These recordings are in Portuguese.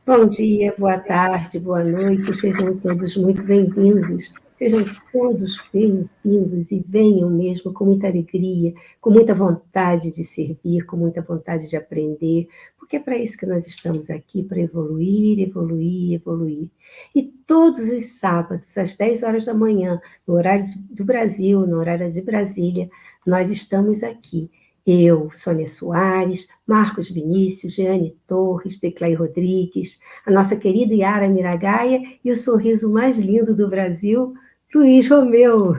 Bom dia, boa tarde, boa noite, sejam todos muito bem-vindos. Sejam todos bem-vindos e venham mesmo com muita alegria, com muita vontade de servir, com muita vontade de aprender, porque é para isso que nós estamos aqui, para evoluir, evoluir, evoluir. E todos os sábados, às 10 horas da manhã, no horário do Brasil, no horário de Brasília, nós estamos aqui. Eu, Sônia Soares, Marcos Vinícius, Jeane Torres, Declay Rodrigues, a nossa querida Yara Miragaia e o sorriso mais lindo do Brasil, Luiz Romeu.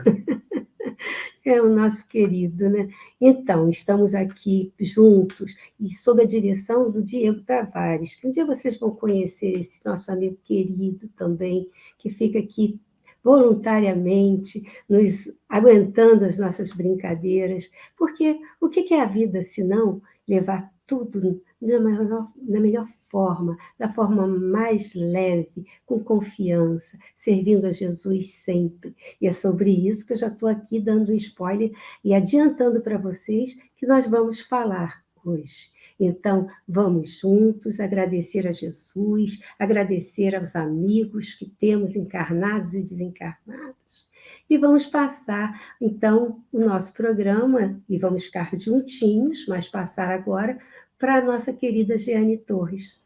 É o nosso querido, né? Então, estamos aqui juntos e sob a direção do Diego Tavares, que um dia vocês vão conhecer esse nosso amigo querido também, que fica aqui voluntariamente, nos aguentando as nossas brincadeiras, porque o que é a vida se não levar tudo na melhor forma, da forma mais leve, com confiança, servindo a Jesus sempre. E é sobre isso que eu já estou aqui dando um spoiler e adiantando para vocês que nós vamos falar hoje. Então, vamos juntos agradecer a Jesus, agradecer aos amigos que temos encarnados e desencarnados. E vamos passar, então, o nosso programa, e vamos ficar juntinhos, mas passar agora para a nossa querida Jeane Torres.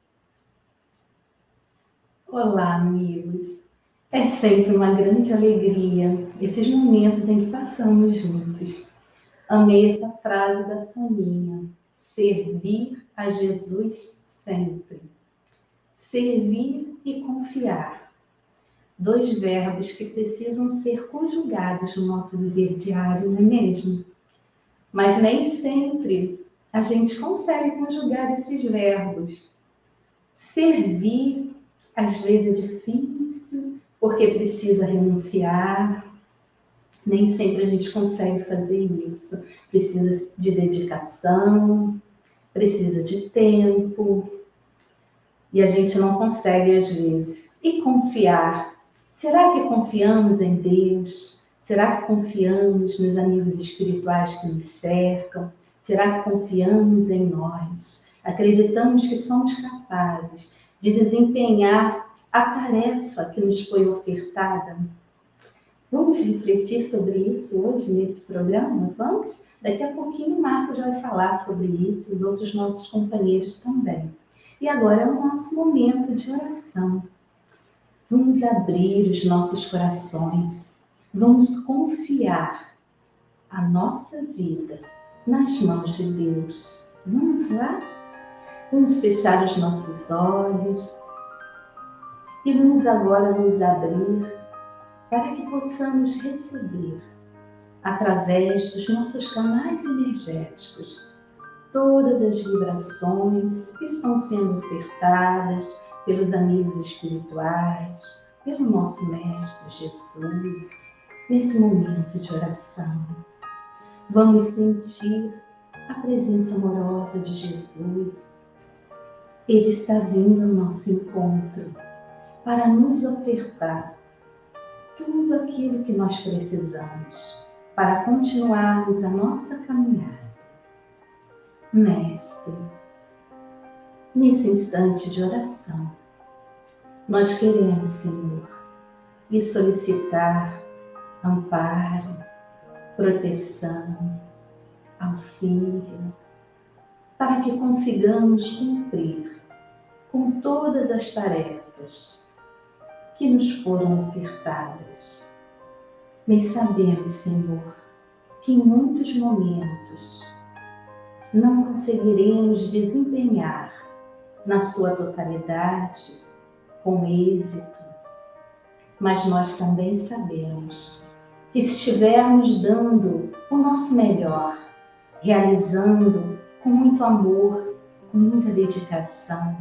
Olá, amigos. É sempre uma grande alegria esses momentos em que passamos juntos. Amei essa frase da Soninha: servir a Jesus sempre. Servir e confiar. Dois verbos que precisam ser conjugados no nosso viver diário, não é mesmo? Mas nem sempre a gente consegue conjugar esses verbos. Servir, às vezes, é difícil, porque precisa renunciar. Nem sempre a gente consegue fazer isso. Precisa de dedicação, precisa de tempo, e a gente não consegue às vezes. E confiar? Será que confiamos em Deus? Será que confiamos nos amigos espirituais que nos cercam? Será que confiamos em nós? Acreditamos que somos capazes de desempenhar a tarefa que nos foi ofertada? Vamos refletir sobre isso hoje nesse programa? Vamos? Daqui a pouquinho o Marcos vai falar sobre isso, os outros nossos companheiros também. E agora é o nosso momento de oração. Vamos abrir os nossos corações. Vamos confiar a nossa vida nas mãos de Deus. Vamos lá? Vamos fechar os nossos olhos e vamos agora nos abrir para que possamos receber, através dos nossos canais energéticos, todas as vibrações que estão sendo ofertadas pelos amigos espirituais, pelo nosso Mestre Jesus, nesse momento de oração. Vamos sentir a presença amorosa de Jesus. Ele está vindo ao nosso encontro para nos ofertar tudo aquilo que nós precisamos para continuarmos a nossa caminhada. Mestre, nesse instante de oração, nós queremos, Senhor, lhe solicitar amparo, proteção, auxílio, para que consigamos cumprir com todas as tarefas que nos foram ofertadas. Mas sabemos, Senhor, que em muitos momentos não conseguiremos desempenhar na sua totalidade, com êxito, mas nós também sabemos que se estivermos dando o nosso melhor, realizando com muito amor, com muita dedicação,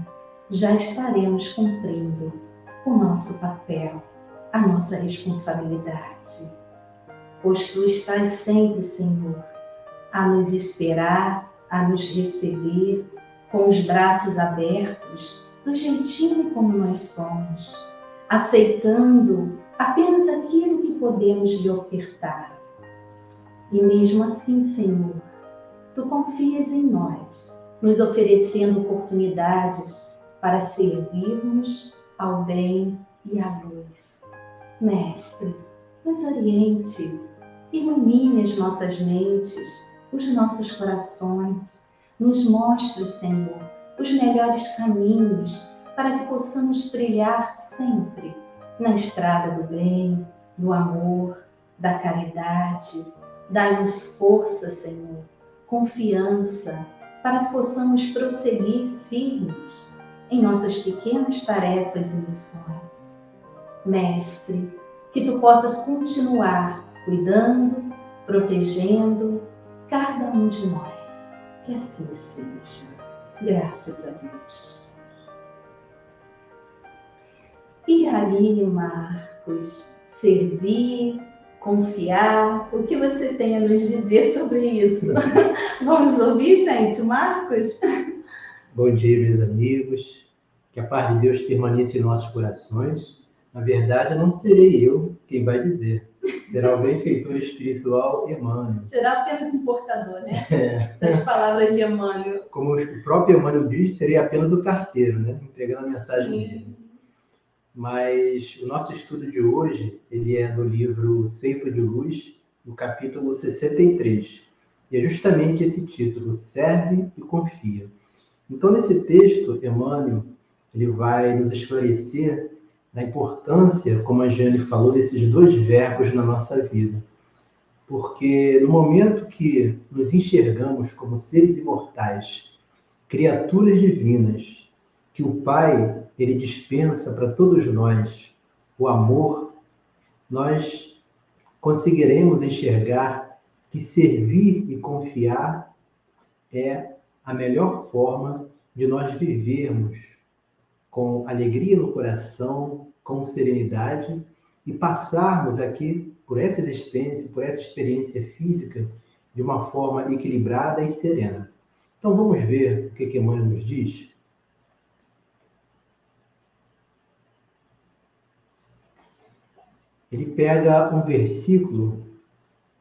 já estaremos cumprindo o nosso papel, a nossa responsabilidade. Pois Tu estás sempre, Senhor, a nos esperar, a nos receber com os braços abertos, do jeitinho como nós somos, aceitando apenas aquilo que podemos lhe ofertar. E mesmo assim, Senhor, Tu confias em nós, nos oferecendo oportunidades para servirmos ao bem e à luz. Mestre, nos oriente, ilumine as nossas mentes, os nossos corações, nos mostre, Senhor, os melhores caminhos para que possamos trilhar sempre na estrada do bem, do amor, da caridade. Dai-nos força, Senhor, confiança, para que possamos prosseguir firmes em nossas pequenas tarefas e missões. Mestre, que Tu possas continuar cuidando, protegendo cada um de nós. Que assim seja. Graças a Deus. E aí, Marcos, servir, confiar, o que você tem a nos dizer sobre isso? Vamos ouvir, gente, Marcos? Bom dia, meus amigos. Que a paz de Deus permaneça em nossos corações. Na verdade, não serei eu quem vai dizer. Será o benfeitor espiritual Emmanuel. Será apenas um portador, né? Das palavras de Emmanuel. Como o próprio Emmanuel diz, serei apenas o carteiro, né? Entregando a mensagem dele. Mas o nosso estudo de hoje, ele é do livro Ceifa de Luz, no capítulo 63. E é justamente esse título, Serve e Confia. Então, nesse texto, Emmanuel, ele vai nos esclarecer da importância, como a Jane falou, desses dois verbos na nossa vida. Porque no momento que nos enxergamos como seres imortais, criaturas divinas, que o Pai, ele dispensa para todos nós o amor, nós conseguiremos enxergar que servir e confiar é a melhor forma de nós vivermos com alegria no coração, com serenidade e passarmos aqui por essa existência, por essa experiência física de uma forma equilibrada e serena. Então vamos ver o que Emmanuel nos diz? Ele pega um versículo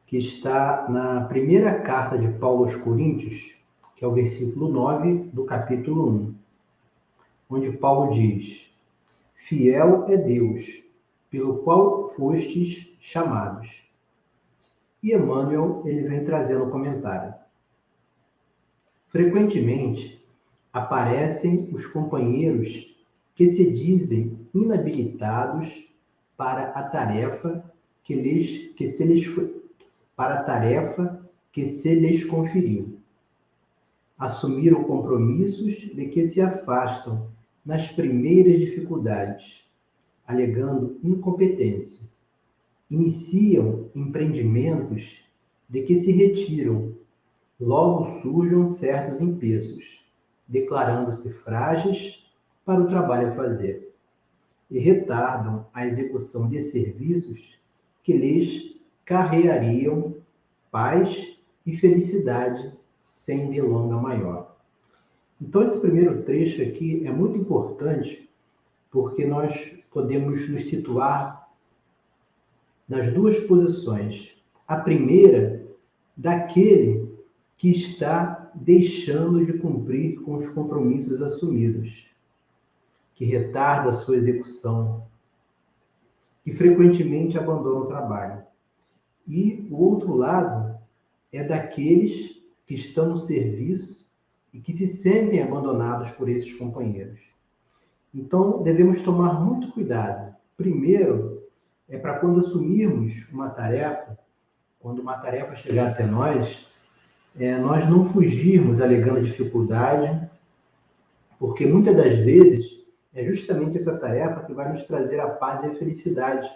que está na primeira carta de Paulo aos Coríntios, que é o versículo 9 do capítulo 1, onde Paulo diz: Fiel é Deus, pelo qual fostes chamados. E Emmanuel, ele vem trazendo um comentário. Frequentemente, aparecem os companheiros que se dizem inabilitados para a tarefa que se lhes conferiu. Assumiram compromissos de que se afastam nas primeiras dificuldades, alegando incompetência. Iniciam empreendimentos de que se retiram. Logo surjam certos empeços, declarando-se frágeis para o trabalho a fazer, e retardam a execução de serviços que lhes carreariam paz e felicidade sem delonga maior. Então, esse primeiro trecho aqui é muito importante porque nós podemos nos situar nas duas posições. A primeira, daquele que está deixando de cumprir com os compromissos assumidos, que retarda a sua execução, que frequentemente abandona o trabalho. E o outro lado é daqueles que estão no serviço e que se sentem abandonados por esses companheiros. Então, devemos tomar muito cuidado. Primeiro, é para quando assumirmos uma tarefa, quando uma tarefa chegar até nós, nós não fugirmos alegando dificuldade, porque muitas das vezes é justamente essa tarefa que vai nos trazer a paz e a felicidade,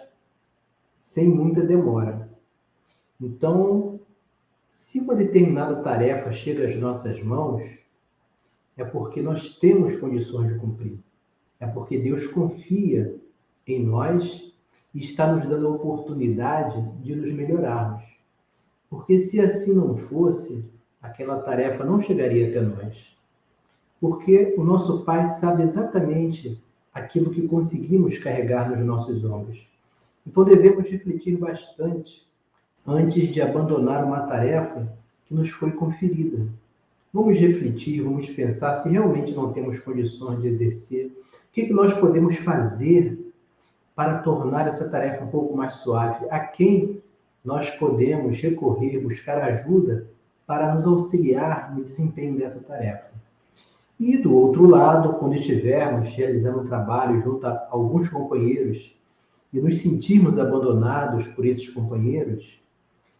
sem muita demora. Então, se uma determinada tarefa chega às nossas mãos, é porque nós temos condições de cumprir. É porque Deus confia em nós e está nos dando a oportunidade de nos melhorarmos. Porque se assim não fosse, aquela tarefa não chegaria até nós. Porque o nosso Pai sabe exatamente aquilo que conseguimos carregar nos nossos ombros. Então devemos refletir bastante antes de abandonar uma tarefa que nos foi conferida. Vamos refletir, vamos pensar se realmente não temos condições de exercer. O que nós podemos fazer para tornar essa tarefa um pouco mais suave? A quem nós podemos recorrer, buscar ajuda para nos auxiliar no desempenho dessa tarefa? E do outro lado, quando estivermos realizando um trabalho junto a alguns companheiros e nos sentirmos abandonados por esses companheiros,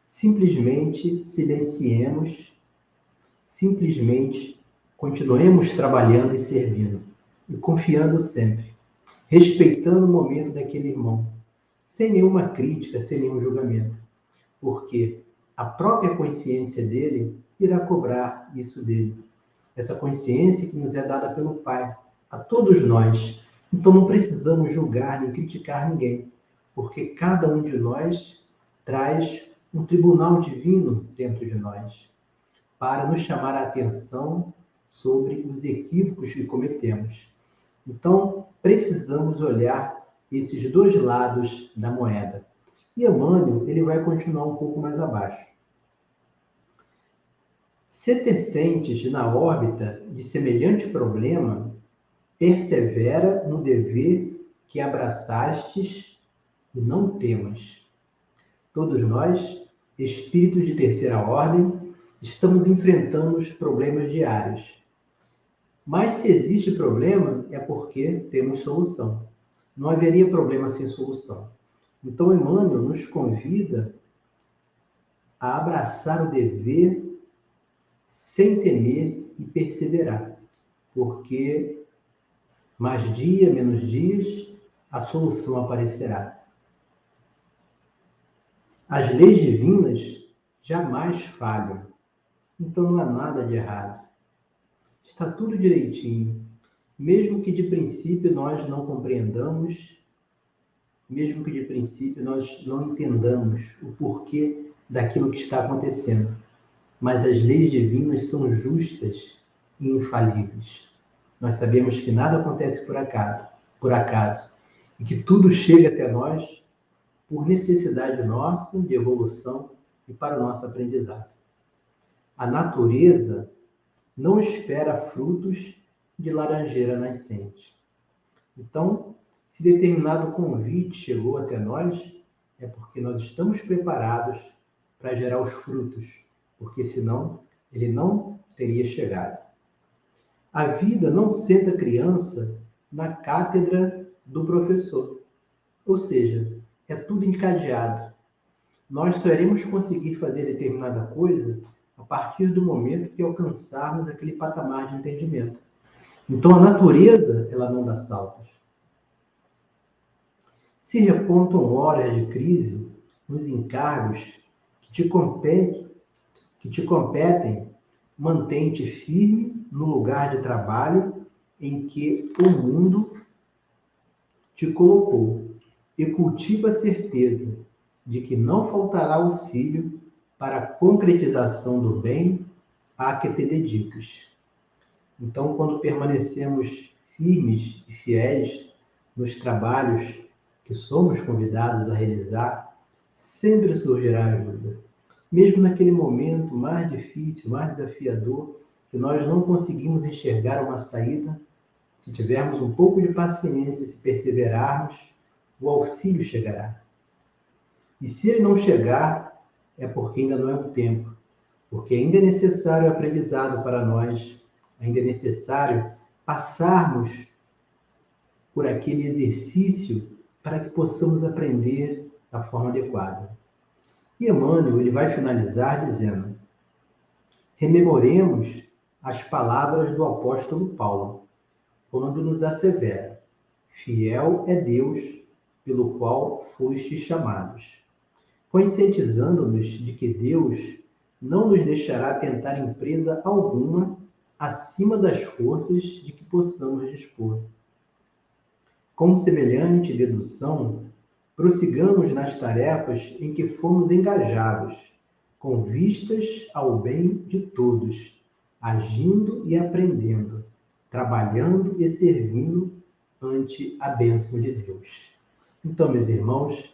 simplesmente silenciemos, simplesmente continuemos trabalhando e servindo, e confiando sempre, respeitando o momento daquele irmão, sem nenhuma crítica, sem nenhum julgamento, porque a própria consciência dele irá cobrar isso dele. Essa consciência que nos é dada pelo Pai, a todos nós. Então não precisamos julgar nem criticar ninguém, porque cada um de nós traz um tribunal divino dentro de nós, para nos chamar a atenção sobre os equívocos que cometemos. Então, precisamos olhar esses dois lados da moeda. E Emmanuel, ele vai continuar um pouco mais abaixo. Se tecentes na órbita de semelhante problema, persevera no dever que abraçastes e não temas. Todos nós, espíritos de terceira ordem, estamos enfrentando os problemas diários. Mas se existe problema, é porque temos solução. Não haveria problema sem solução. Então, Emmanuel nos convida a abraçar o dever sem temer e perseverar, porque mais dia, menos dias, a solução aparecerá. As leis divinas jamais falham, então não há nada de errado. Está tudo direitinho, mesmo que de princípio nós não compreendamos, mesmo que de princípio nós não entendamos o porquê daquilo que está acontecendo. Mas as leis divinas são justas e infalíveis. Nós sabemos que nada acontece por acaso, e que tudo chega até nós por necessidade nossa de evolução e para o nosso aprendizado. A natureza não espera frutos de laranjeira nascente. Então, se determinado convite chegou até nós, é porque nós estamos preparados para gerar os frutos, porque senão ele não teria chegado. A vida não senta a criança na cátedra do professor, ou seja, é tudo encadeado. Nós só iremos conseguir fazer determinada coisa a partir do momento que alcançarmos aquele patamar de entendimento. Então a natureza, ela não dá saltos. Se repontam horas de crise nos encargos que te competem, mantém-te firme no lugar de trabalho em que o mundo te colocou e cultiva a certeza de que não faltará auxílio para a concretização do bem a que te dedicas. Então, quando permanecemos firmes e fiéis nos trabalhos que somos convidados a realizar, sempre surgirá ajuda. Mesmo naquele momento mais difícil, mais desafiador, que nós não conseguimos enxergar uma saída, se tivermos um pouco de paciência e se perseverarmos, o auxílio chegará. E se ele não chegar, é porque ainda não é o tempo, porque ainda é necessário aprendizado para nós, ainda é necessário passarmos por aquele exercício para que possamos aprender da forma adequada. E Emmanuel, ele vai finalizar dizendo: rememoremos as palavras do apóstolo Paulo, quando nos assevera: fiel é Deus, pelo qual fostes chamados, conscientizando-nos de que Deus não nos deixará tentar empresa alguma acima das forças de que possamos dispor. Com semelhante dedução, prossigamos nas tarefas em que fomos engajados, com vistas ao bem de todos, agindo e aprendendo, trabalhando e servindo ante a bênção de Deus. Então, meus irmãos,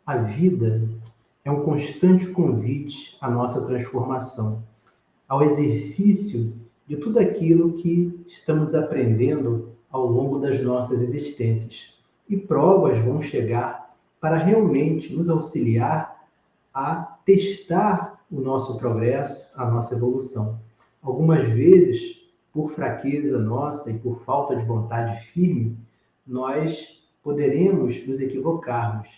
a vida é um constante convite à nossa transformação, ao exercício de tudo aquilo que estamos aprendendo ao longo das nossas existências. E provas vão chegar para realmente nos auxiliar a testar o nosso progresso, a nossa evolução. Algumas vezes, por fraqueza nossa e por falta de vontade firme, nós poderemos nos equivocarmos.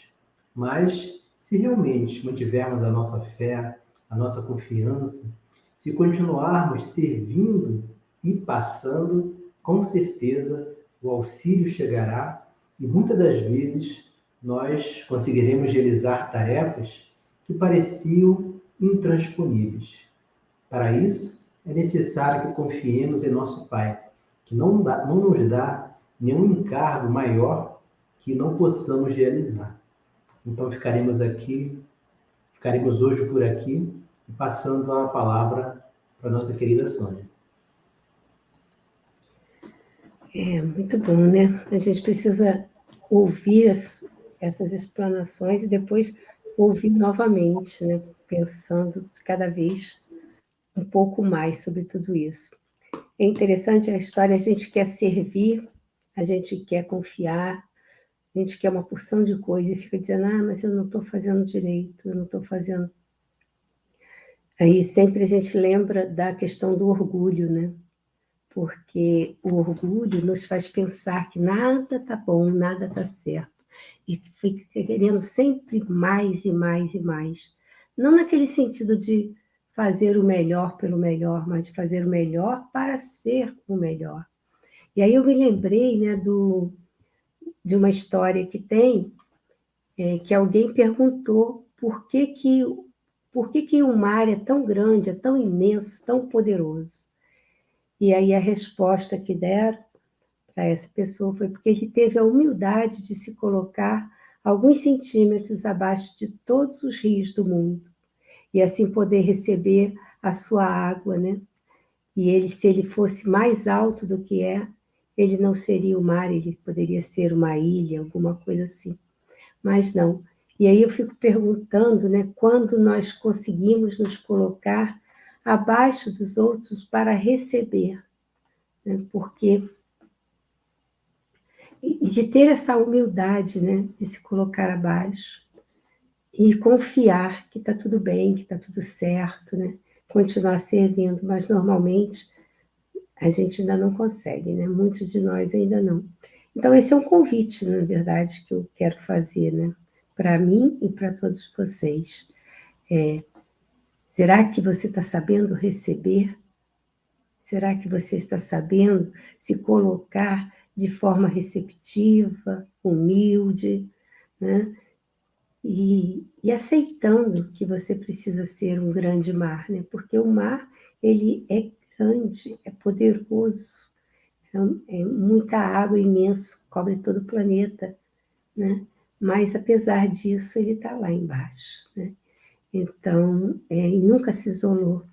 Mas, se realmente mantivermos a nossa fé, a nossa confiança, se continuarmos servindo e passando, com certeza o auxílio chegará e muitas das vezes nós conseguiremos realizar tarefas que pareciam intransponíveis. Para isso, é necessário que confiemos em nosso Pai, que não nos dá nenhum encargo maior que não possamos realizar. Então ficaremos hoje por aqui, passando a palavra para a nossa querida Sônia. É muito bom, né? A gente precisa ouvir essas explanações e depois ouvir novamente, né? Pensando cada vez um pouco mais sobre tudo isso. É interessante a história, a gente quer servir, a gente quer confiar, a gente quer uma porção de coisa e fica dizendo, mas eu não estou fazendo direito, eu não estou fazendo. Aí sempre a gente lembra da questão do orgulho, né? Porque o orgulho nos faz pensar que nada está bom, nada está certo. E fica querendo sempre mais e mais e mais. Não naquele sentido de fazer o melhor pelo melhor, mas de fazer o melhor para ser o melhor. E aí eu me lembrei, né, de uma história que tem, que alguém perguntou por que o mar é tão grande, é tão imenso, tão poderoso. E aí a resposta que deram para essa pessoa foi porque ele teve a humildade de se colocar alguns centímetros abaixo de todos os rios do mundo e assim poder receber a sua água, né? E ele, se ele fosse mais alto do que ele não seria o mar, ele poderia ser uma ilha, alguma coisa assim. Mas não. E aí eu fico perguntando, né, quando nós conseguimos nos colocar abaixo dos outros para receber, né? Porque e de ter essa humildade, né, de se colocar abaixo e confiar que está tudo bem, que está tudo certo, né, continuar servindo, mas normalmente a gente ainda não consegue, né, muitos de nós ainda não. Então esse é um convite, na verdade, que eu quero fazer, né, para mim e para todos vocês. Será que você está sabendo receber? Será que você está sabendo se colocar de forma receptiva, humilde, né? E aceitando que você precisa ser um grande mar, né? Porque o mar, ele é grande, é poderoso, é muita água imenso, cobre todo o planeta, né? Mas, apesar disso, ele está lá embaixo, né? Então, e nunca se isolou.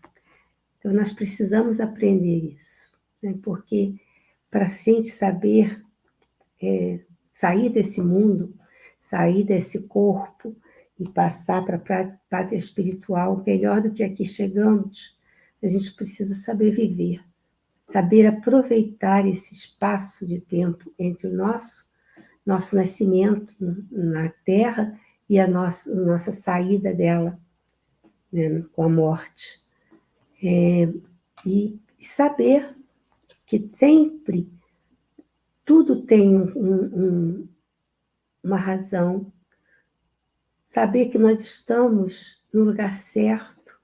Então, nós precisamos aprender isso, né? Porque para a gente saber sair desse mundo, sair desse corpo e passar para a pátria espiritual, melhor do que aqui chegamos, a gente precisa saber viver, saber aproveitar esse espaço de tempo entre o nosso nascimento na Terra e a nossa saída dela, né, com a morte. E saber que sempre tudo tem uma razão, saber que nós estamos no lugar certo,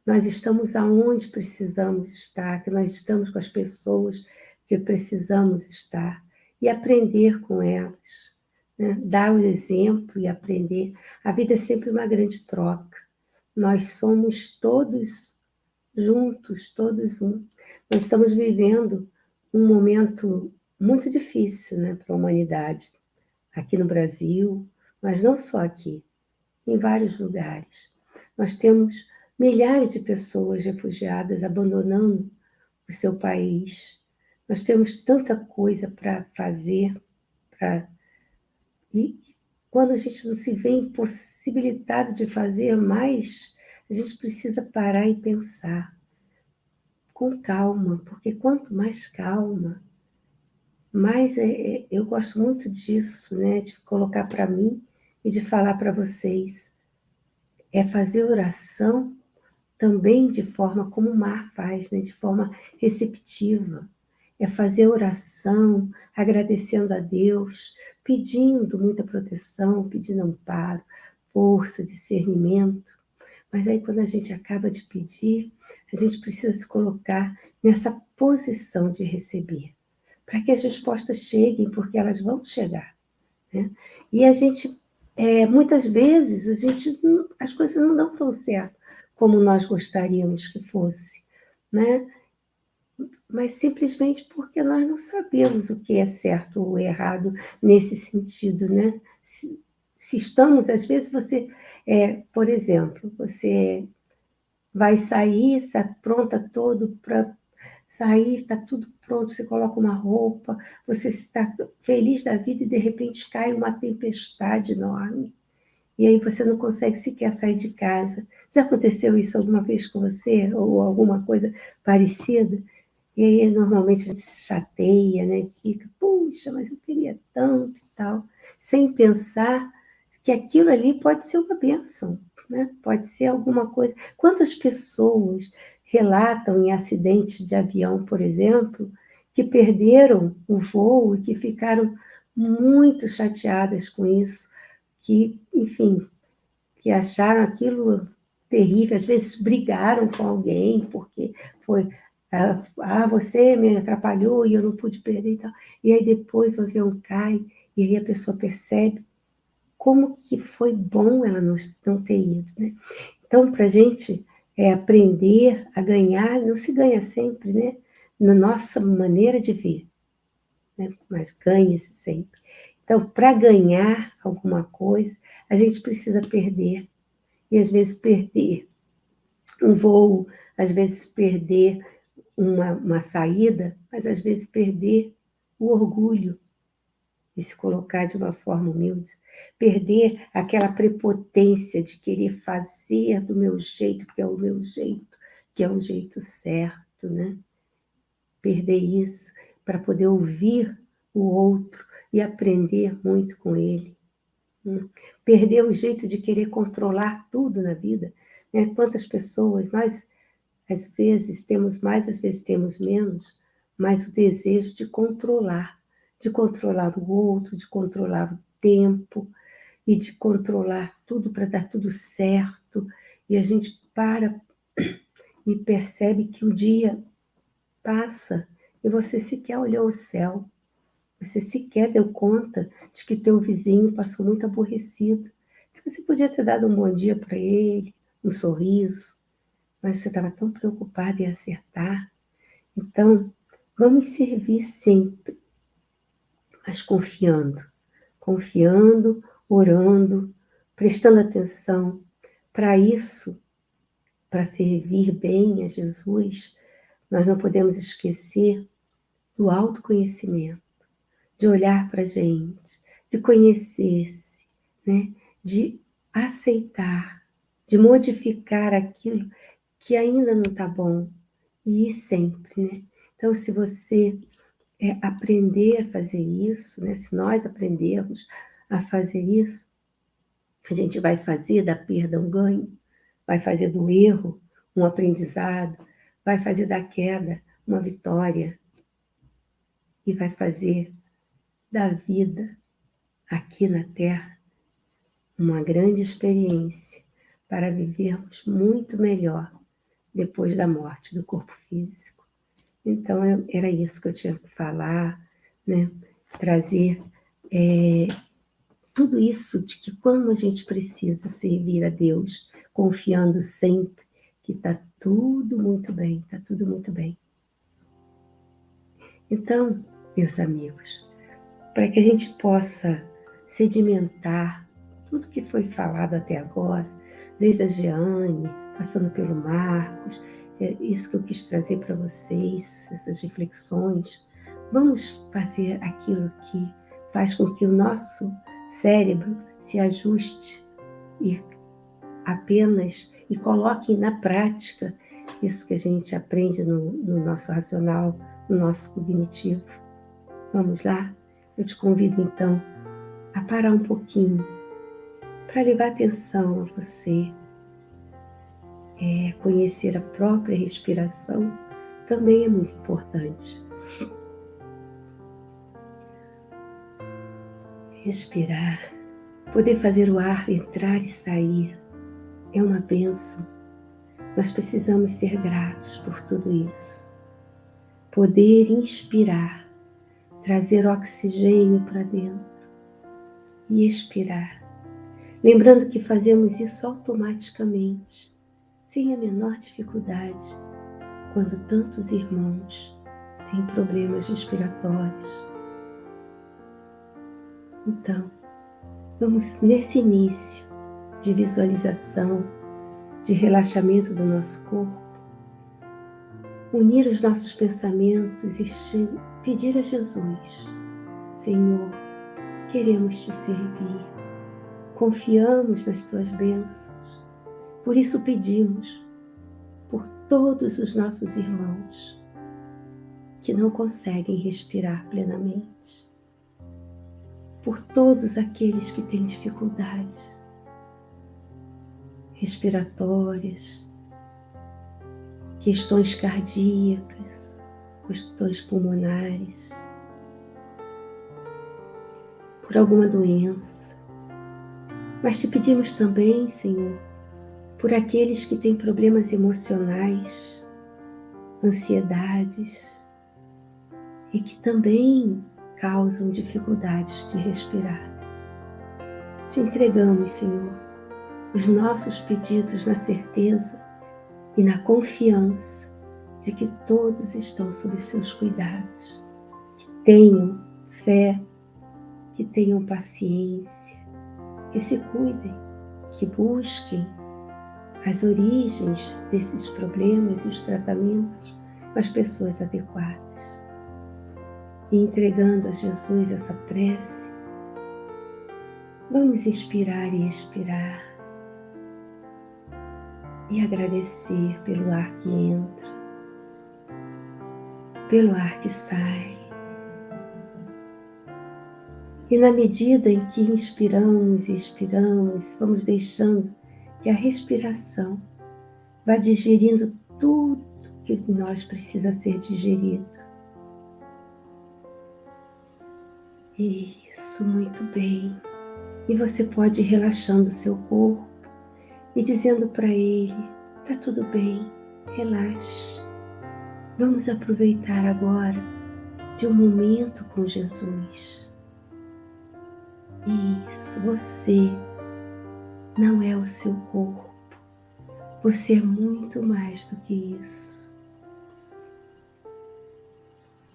nós estamos aonde precisamos estar, que nós estamos com as pessoas que precisamos estar e aprender com elas, né? Dar o exemplo e aprender. A vida é sempre uma grande troca. Nós somos todos juntos, todos um. Nós estamos vivendo um momento muito difícil, né, para a humanidade, aqui no Brasil, mas não só aqui, em vários lugares. Nós temos milhares de pessoas refugiadas abandonando o seu país. Nós temos tanta coisa para fazer, e quando a gente não se vê impossibilitado de fazer mais, a gente precisa parar e pensar com calma, porque quanto mais calma, mais eu gosto muito disso, né? De colocar para mim e de falar para vocês. É fazer oração também de forma como o mar faz, né? De forma receptiva. É fazer oração agradecendo a Deus, pedindo muita proteção, pedindo amparo, força, discernimento. Mas aí quando a gente acaba de pedir, a gente precisa se colocar nessa posição de receber, para que as respostas cheguem, porque elas vão chegar, né? E a gente, muitas vezes, as coisas não dão tão certo como nós gostaríamos que fosse, né? Mas simplesmente porque nós não sabemos o que é certo ou errado nesse sentido, né? Se estamos, às vezes por exemplo, você vai sair, está pronta todo para sair, está tudo pronto, você coloca uma roupa, você está feliz da vida e de repente cai uma tempestade enorme. E aí você não consegue sequer sair de casa. Já aconteceu isso alguma vez com você? Ou alguma coisa parecida? E aí normalmente a gente se chateia, né? Fica, puxa, mas eu queria tanto e tal. Sem pensar que aquilo ali pode ser uma bênção, né? Pode ser alguma coisa. Quantas pessoas relatam em acidentes de avião, por exemplo, que perderam o voo e que ficaram muito chateadas com isso, que, enfim, que acharam aquilo terrível, às vezes brigaram com alguém, porque foi, você me atrapalhou e eu não pude perder e tal. E aí depois o avião cai, e aí a pessoa percebe como que foi bom ela não ter ido, né? Então, para a gente aprender a ganhar, não se ganha sempre, né? Na nossa maneira de ver, né? Mas ganha-se sempre. Então, para ganhar alguma coisa, a gente precisa perder. E às vezes perder um voo, às vezes perder uma saída, mas às vezes perder o orgulho de se colocar de uma forma humilde, perder aquela prepotência de querer fazer do meu jeito, porque é o meu jeito, que é o jeito certo, né? Perder isso para poder ouvir o outro e aprender muito com ele. Perder o jeito de querer controlar tudo na vida, né? Quantas pessoas, nós às vezes temos mais, às vezes temos menos, mas o desejo de controlar o outro, de controlar o tempo e de controlar tudo para dar tudo certo. E a gente para e percebe que o dia passa e você sequer olhou o céu. Você sequer deu conta de que teu vizinho passou muito aborrecido. Que você podia ter dado um bom dia para ele, um sorriso, mas você estava tão preocupado em acertar. Então, vamos servir sempre, mas confiando, orando, prestando atenção. Para isso, para servir bem a Jesus, nós não podemos esquecer do autoconhecimento, de olhar para a gente, de conhecer-se, né? De aceitar, de modificar aquilo que ainda não está bom e ir sempre, né? Então, se você aprender a fazer isso, né? Se nós aprendermos a fazer isso, a gente vai fazer da perda um ganho, vai fazer do erro um aprendizado, vai fazer da queda uma vitória e vai fazer da vida aqui na Terra uma grande experiência para vivermos muito melhor depois da morte do corpo físico. Então, era isso que eu tinha que falar, né? Trazer tudo isso de que quando a gente precisa servir a Deus, confiando sempre que está tudo muito bem, está tudo muito bem. Então, meus amigos, para que a gente possa sedimentar tudo que foi falado até agora, desde a Jeane, passando pelo Marcos, isso que eu quis trazer para vocês, essas reflexões, vamos fazer aquilo que faz com que o nosso cérebro se ajuste e apenas coloque na prática isso que a gente aprende no nosso racional, no nosso cognitivo. Vamos lá? Eu te convido então a parar um pouquinho para levar atenção a você. Conhecer a própria respiração também é muito importante. Respirar, poder fazer o ar entrar e sair é uma bênção. Nós precisamos ser gratos por tudo isso. Poder inspirar, trazer oxigênio para dentro e expirar. Lembrando que fazemos isso automaticamente, sem a menor dificuldade, quando tantos irmãos têm problemas respiratórios. Então, vamos nesse início de visualização, de relaxamento do nosso corpo, unir os nossos pensamentos e pedir a Jesus: Senhor, queremos te servir, confiamos nas tuas bênçãos, por isso pedimos por todos os nossos irmãos que não conseguem respirar plenamente, por todos aqueles que têm dificuldades respiratórias, questões cardíacas, questões pulmonares, por alguma doença. Mas te pedimos também, Senhor, por aqueles que têm problemas emocionais, ansiedades, e que também causam dificuldades de respirar. Te entregamos, Senhor, os nossos pedidos na certeza e na confiança de que todos estão sob seus cuidados. Que tenham fé, que tenham paciência, que se cuidem, que busquem as origens desses problemas e os tratamentos com as pessoas adequadas. E entregando a Jesus essa prece, vamos inspirar e expirar e agradecer pelo ar que entra, pelo ar que sai. E na medida em que inspiramos e expiramos, vamos deixando que a respiração vá digerindo tudo que de nós precisa ser digerido. Isso, muito bem. E você pode ir relaxando o seu corpo e dizendo para ele: tá tudo bem, relaxe. Vamos aproveitar agora de um momento com Jesus. Isso, você não é o seu corpo. Você é muito mais do que isso.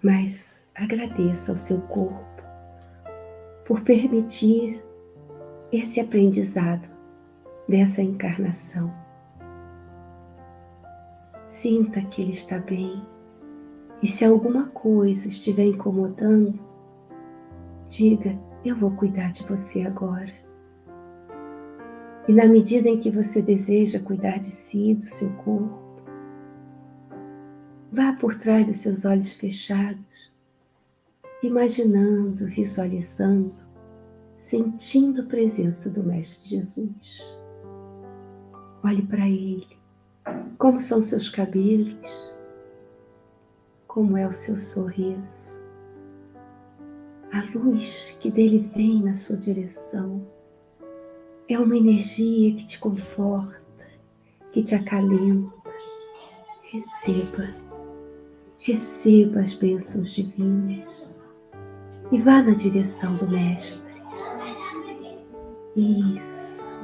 Mas agradeça ao seu corpo por permitir esse aprendizado dessa encarnação. Sinta que ele está bem. E se alguma coisa estiver incomodando, diga: eu vou cuidar de você agora. E na medida em que você deseja cuidar de si, do seu corpo, vá por trás dos seus olhos fechados, imaginando, visualizando, sentindo a presença do Mestre Jesus. Olhe para ele. Como são seus cabelos? Como é o seu sorriso? A luz que dele vem na sua direção é uma energia que te conforta, que te acalenta. Receba as bênçãos divinas e vá na direção do Mestre. Isso.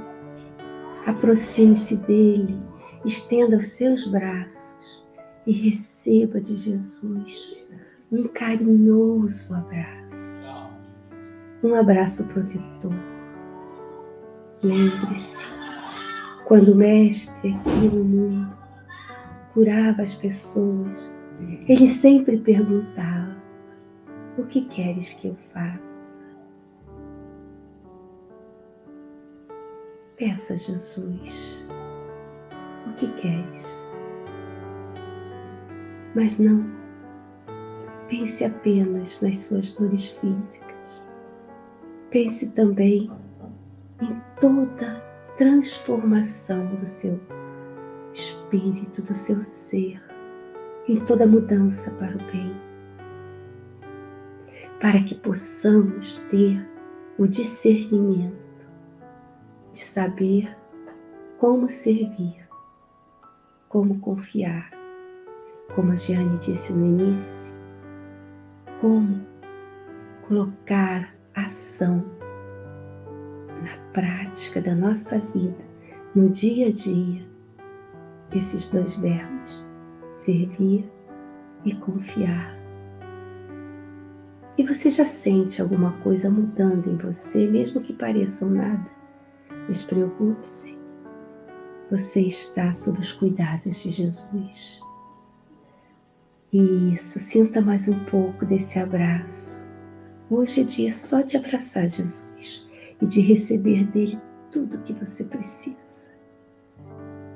Aproxime-se dele, estenda os seus braços e receba de Jesus um carinhoso abraço. Um abraço protetor. Lembre-se, quando o Mestre aqui no mundo curava as pessoas, ele sempre perguntava: o que queres que eu faça? Peça a Jesus: o que queres? Mas não pense apenas nas suas dores físicas. Pense também em toda a transformação do seu espírito, do seu ser, em toda mudança para o bem, para que possamos ter o discernimento de saber como servir, como confiar, como a Jeane disse no início, como colocar ação na prática da nossa vida, no dia a dia, esses dois verbos, servir e confiar. E você já sente alguma coisa mudando em você, mesmo que pareça um nada? Despreocupe-se. Você está sob os cuidados de Jesus. Isso, sinta mais um pouco desse abraço. Hoje é dia só de abraçar Jesus e de receber dele tudo o que você precisa.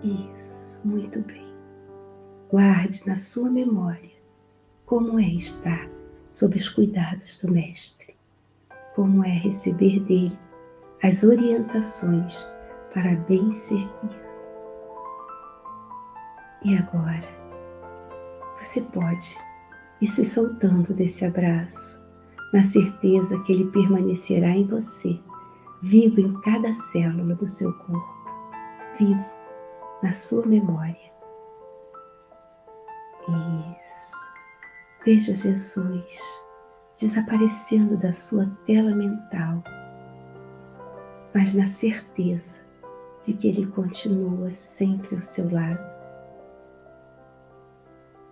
Isso, muito bem. Guarde na sua memória como é estar sob os cuidados do Mestre, como é receber dele as orientações para bem servir. E agora, você pode ir se soltando desse abraço, na certeza que ele permanecerá em você, vivo em cada célula do seu corpo, vivo na sua memória. Isso. Veja Jesus desaparecendo da sua tela mental, mas na certeza de que ele continua sempre ao seu lado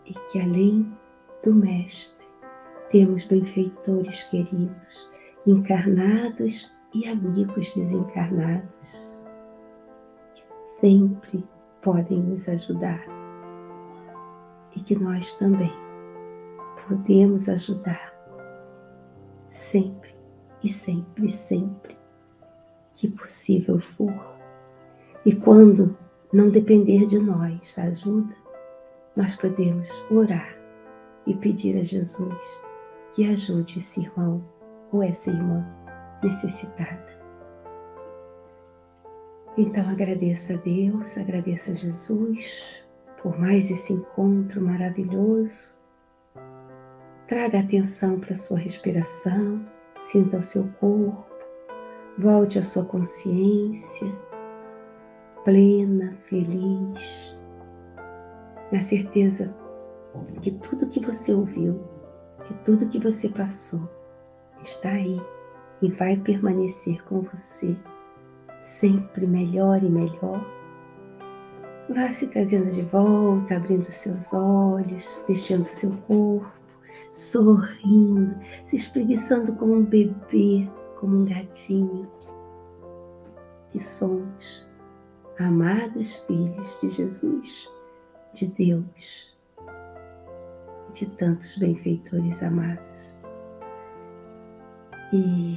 e que além do Mestre temos benfeitores queridos, encarnados e amigos desencarnados, que sempre podem nos ajudar e que nós também podemos ajudar sempre e sempre, sempre que possível for. E quando não depender de nós a ajuda, nós podemos orar e pedir a Jesus que ajude esse irmão ou essa irmã necessitada. Então agradeça a Deus, agradeça a Jesus por mais esse encontro maravilhoso. Traga atenção para a sua respiração, sinta o seu corpo, volte à sua consciência, plena, feliz, na certeza que tudo que você ouviu, que tudo que você passou, está aí e vai permanecer com você, sempre melhor e melhor. Vá se trazendo de volta, abrindo seus olhos, mexendo seu corpo, sorrindo, se espreguiçando como um bebê, como um gatinho. Que somos amados filhos de Jesus, de Deus e de tantos benfeitores amados.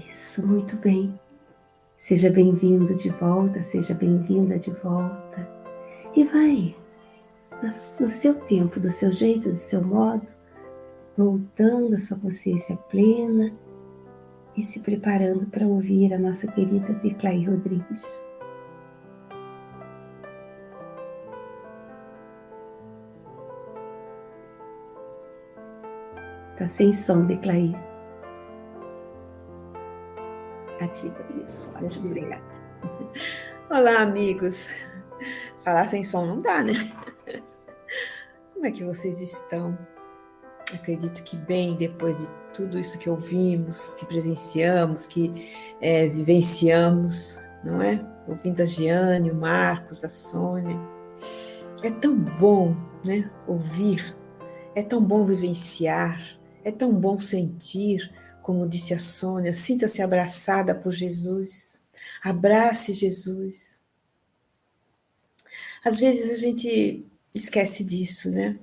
Isso, muito bem. Seja bem-vindo de volta, seja bem-vinda de volta. E vai, no seu tempo, do seu jeito, do seu modo, voltando à sua consciência plena e se preparando para ouvir a nossa querida Declair Rodrigues. Está sem som, Declair. Ativa isso. Ótimo, obrigada. Olá, amigos. Falar sem som não dá, né? Como é que vocês estão? Acredito que bem, depois de tudo isso que ouvimos, que presenciamos, que vivenciamos, não é? Ouvindo a Jeane, o Marcos, a Sônia. É tão bom, né? Ouvir, é tão bom vivenciar, é tão bom sentir, como disse a Sônia, sinta-se abraçada por Jesus, abrace Jesus. Às vezes a gente esquece disso, né?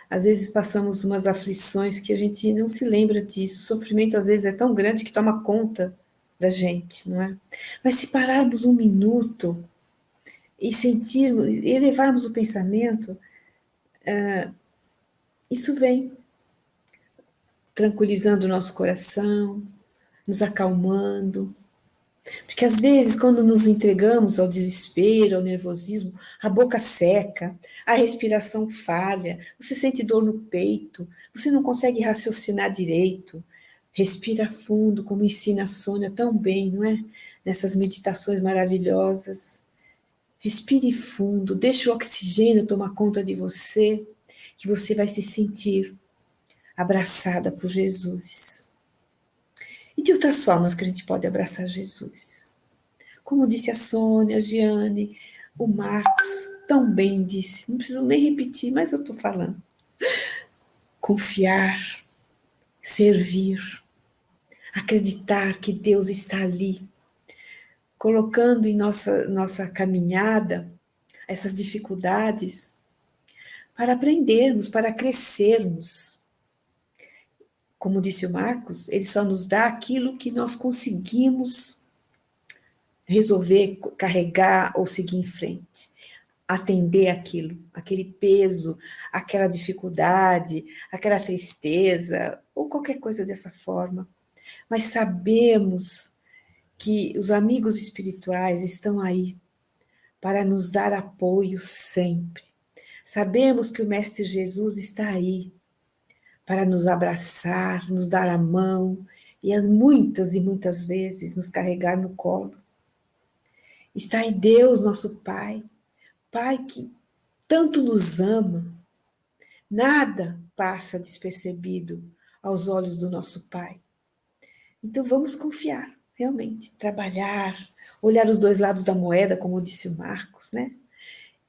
Às vezes passamos umas aflições que a gente não se lembra disso. O sofrimento às vezes é tão grande que toma conta da gente, não é? Mas se pararmos um minuto e sentirmos, elevarmos o pensamento Isso vem tranquilizando o nosso coração, nos acalmando. Porque às vezes, quando nos entregamos ao desespero, ao nervosismo, a boca seca, a respiração falha, você sente dor no peito, você não consegue raciocinar direito. Respira fundo, como ensina a Sônia tão bem, não é? Nessas meditações maravilhosas. Respire fundo, deixe o oxigênio tomar conta de você, que você vai se sentir abraçada por Jesus. E de outras formas que a gente pode abraçar Jesus. Como disse a Sônia, a Giane, o Marcos tão bem disse, não preciso nem repetir, mas eu estou falando. Confiar, servir, acreditar que Deus está ali, colocando em nossa caminhada essas dificuldades para aprendermos, para crescermos. Como disse o Marcos, ele só nos dá aquilo que nós conseguimos resolver, carregar ou seguir em frente. Atender aquilo, aquele peso, aquela dificuldade, aquela tristeza, ou qualquer coisa dessa forma. Mas sabemos que os amigos espirituais estão aí para nos dar apoio sempre. Sabemos que o Mestre Jesus está aí para nos abraçar, nos dar a mão e muitas vezes nos carregar no colo. Está aí Deus, nosso Pai, Pai que tanto nos ama. Nada passa despercebido aos olhos do nosso Pai. Então vamos confiar, realmente, trabalhar, olhar os dois lados da moeda, como disse o Marcos, né?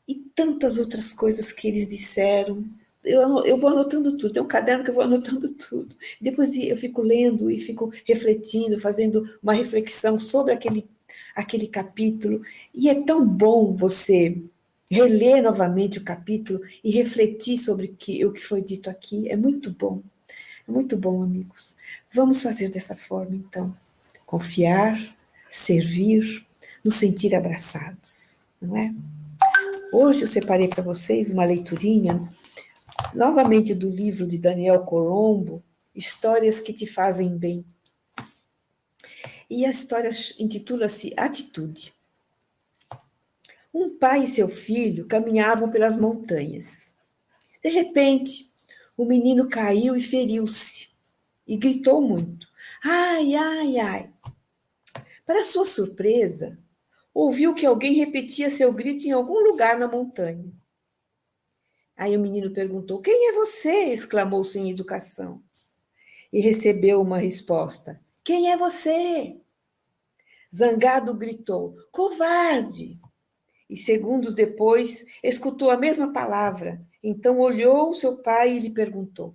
E tantas outras coisas que eles disseram. Eu vou anotando tudo, tem um caderno que eu vou anotando tudo. Depois eu fico lendo e fico refletindo, fazendo uma reflexão sobre aquele capítulo. E é tão bom você reler novamente o capítulo e refletir sobre o que foi dito aqui. É muito bom, amigos. Vamos fazer dessa forma, então. Confiar, servir, nos sentir abraçados, não é? Hoje eu separei para vocês uma leiturinha, novamente do livro de Daniel Colombo, Histórias que te fazem bem. E a história intitula-se Atitude. Um pai e seu filho caminhavam pelas montanhas. De repente, o menino caiu e feriu-se, e gritou muito. Ai, ai, ai. Para sua surpresa, ouviu que alguém repetia seu grito em algum lugar na montanha. Aí o menino perguntou, quem é você? Exclamou sem educação. E recebeu uma resposta, quem é você? Zangado gritou, covarde! E segundos depois, escutou a mesma palavra. Então olhou seu pai e lhe perguntou,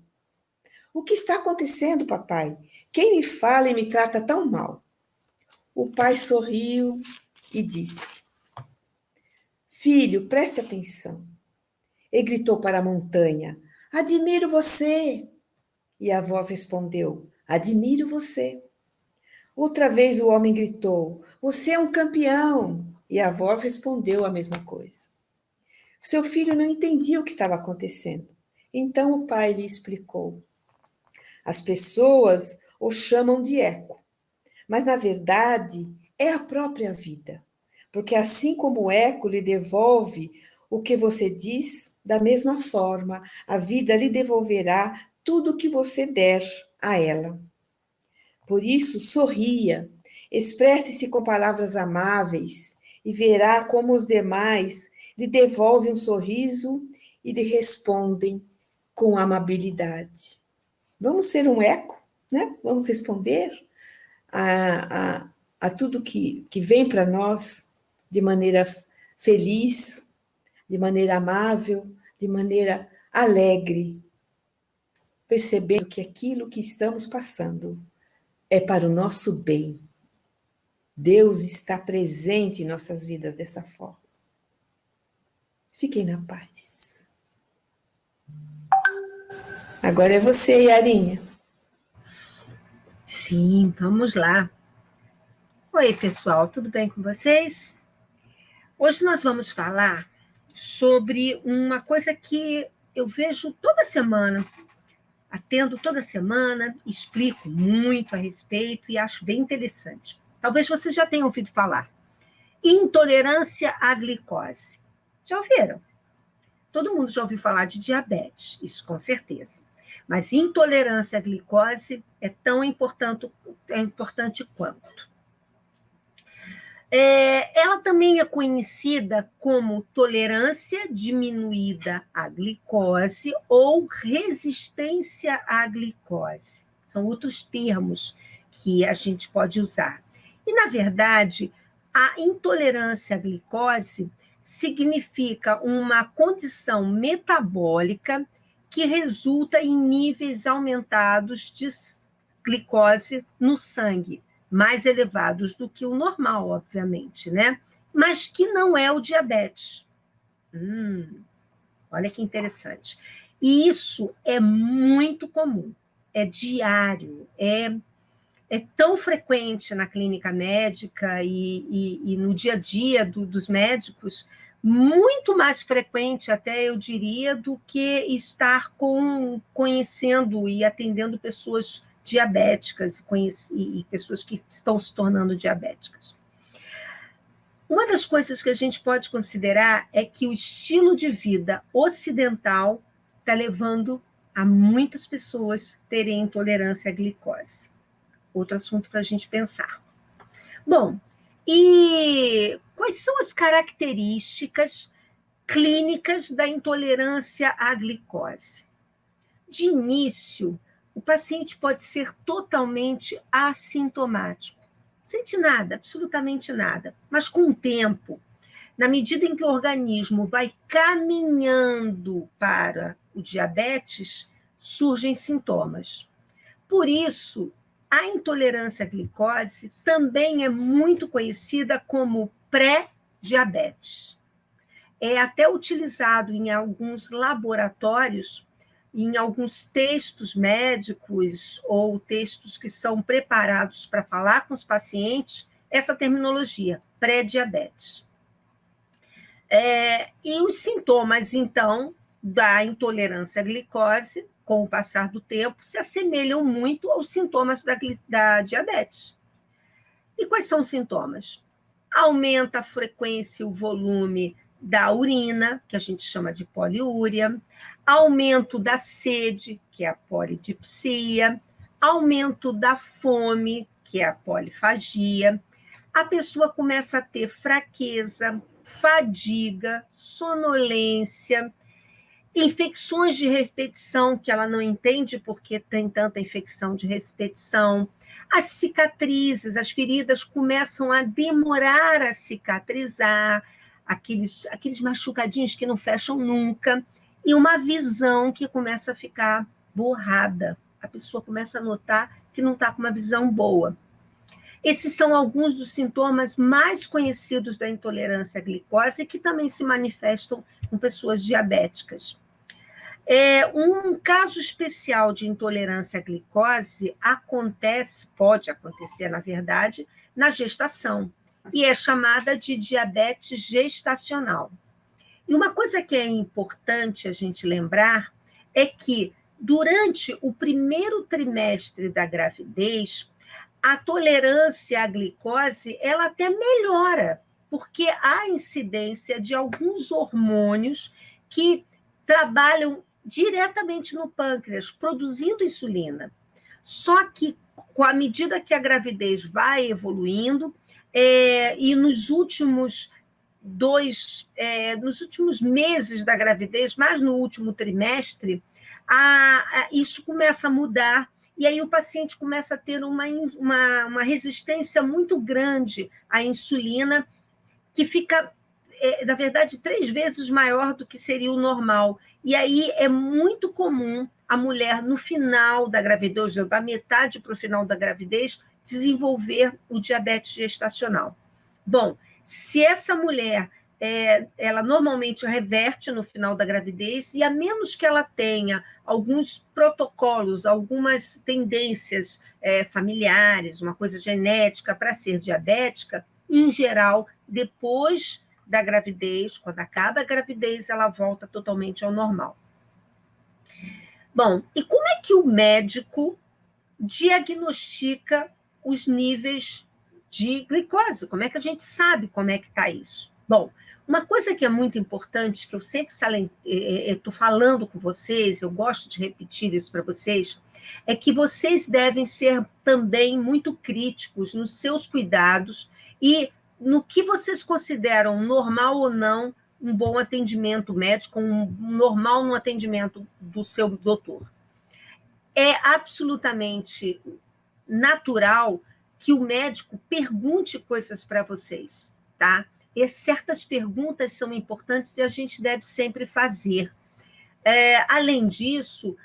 o que está acontecendo, papai? Quem me fala e me trata tão mal? O pai sorriu e disse, filho, preste atenção. E gritou para a montanha, admiro você. E a voz respondeu, admiro você. Outra vez o homem gritou, você é um campeão. E a voz respondeu a mesma coisa. Seu filho não entendia o que estava acontecendo. Então o pai lhe explicou. As pessoas o chamam de eco, mas na verdade é a própria vida. Porque assim como o eco lhe devolve o que você diz, da mesma forma, a vida lhe devolverá tudo o que você der a ela. Por isso, sorria, expresse-se com palavras amáveis e verá como os demais lhe devolvem um sorriso e lhe respondem com amabilidade. Vamos ser um eco, né? Vamos responder a tudo que vem para nós de maneira feliz, de maneira amável, de maneira alegre, percebendo que aquilo que estamos passando é para o nosso bem. Deus está presente em nossas vidas dessa forma. Fiquem na paz. Agora é você, Yarinha. Sim, vamos lá. Oi, pessoal, tudo bem com vocês? Hoje nós vamos falar sobre uma coisa que eu vejo toda semana, atendo toda semana, explico muito a respeito e acho bem interessante. Talvez você já tenha ouvido falar. Intolerância à glicose. Já ouviram? Todo mundo já ouviu falar de diabetes, isso com certeza. Mas intolerância à glicose é tão importante quanto. Ela também é conhecida como tolerância diminuída à glicose ou resistência à glicose. São outros termos que a gente pode usar. E, na verdade, a intolerância à glicose significa uma condição metabólica que resulta em níveis aumentados de glicose no sangue, mais elevados do que o normal, obviamente, né? Mas que não é o diabetes. Olha que interessante. E isso é muito comum, é diário, é tão frequente na clínica médica e no dia a dia dos médicos, muito mais frequente até, eu diria, do que estar conhecendo e atendendo pessoas diabéticas e pessoas que estão se tornando diabéticas. Uma das coisas que a gente pode considerar é que o estilo de vida ocidental está levando a muitas pessoas terem intolerância à glicose. Outro assunto para a gente pensar. Bom, e quais são as características clínicas da intolerância à glicose? De início, o paciente pode ser totalmente assintomático. Não sente nada, absolutamente nada. Mas com o tempo, na medida em que o organismo vai caminhando para o diabetes, surgem sintomas. Por isso, a intolerância à glicose também é muito conhecida como pré-diabetes. É até utilizado em alguns laboratórios, em alguns textos médicos ou textos que são preparados para falar com os pacientes, essa terminologia, pré-diabetes. E os sintomas, então, da intolerância à glicose, com o passar do tempo, se assemelham muito aos sintomas da diabetes. E quais são os sintomas? Aumenta a frequência e o volume da urina, que a gente chama de poliúria, aumento da sede, que é a polidipsia, aumento da fome, que é a polifagia. A pessoa começa a ter fraqueza, fadiga, sonolência, infecções de repetição, que ela não entende porque tem tanta infecção de repetição. As cicatrizes, as feridas começam a demorar a cicatrizar, aqueles machucadinhos que não fecham nunca, e uma visão que começa a ficar borrada. A pessoa começa a notar que não está com uma visão boa. Esses são alguns dos sintomas mais conhecidos da intolerância à glicose, que também se manifestam com pessoas diabéticas. Um caso especial de intolerância à glicose pode acontecer, na verdade, na gestação, e é chamada de diabetes gestacional. E uma coisa que é importante a gente lembrar é que, durante o primeiro trimestre da gravidez, a tolerância à glicose, ela até melhora, porque há incidência de alguns hormônios que trabalham diretamente no pâncreas, produzindo insulina. Só que, com a medida que a gravidez vai evoluindo, e nos últimos meses da gravidez, mais no último trimestre, isso começa a mudar, e aí o paciente começa a ter uma resistência muito grande à insulina, que fica, na verdade, 3 vezes maior do que seria o normal. E aí é muito comum a mulher, no final da gravidez, ou da metade para o final da gravidez, desenvolver o diabetes gestacional. Bom, se essa mulher, ela normalmente reverte no final da gravidez, e a menos que ela tenha alguns protocolos, algumas tendências familiares, uma coisa genética para ser diabética, em geral, depois da gravidez, quando acaba a gravidez, ela volta totalmente ao normal. Bom, e como é que o médico diagnostica os níveis de glicose? Como é que a gente sabe como é que está isso? Bom, uma coisa que é muito importante, que eu sempre estou falando com vocês, eu gosto de repetir isso para vocês, é que vocês devem ser também muito críticos nos seus cuidados e no que vocês consideram normal ou não um bom atendimento médico, um normal no atendimento do seu doutor. É absolutamente natural que o médico pergunte coisas para vocês, tá? E certas perguntas são importantes e a gente deve sempre fazer. Além disso,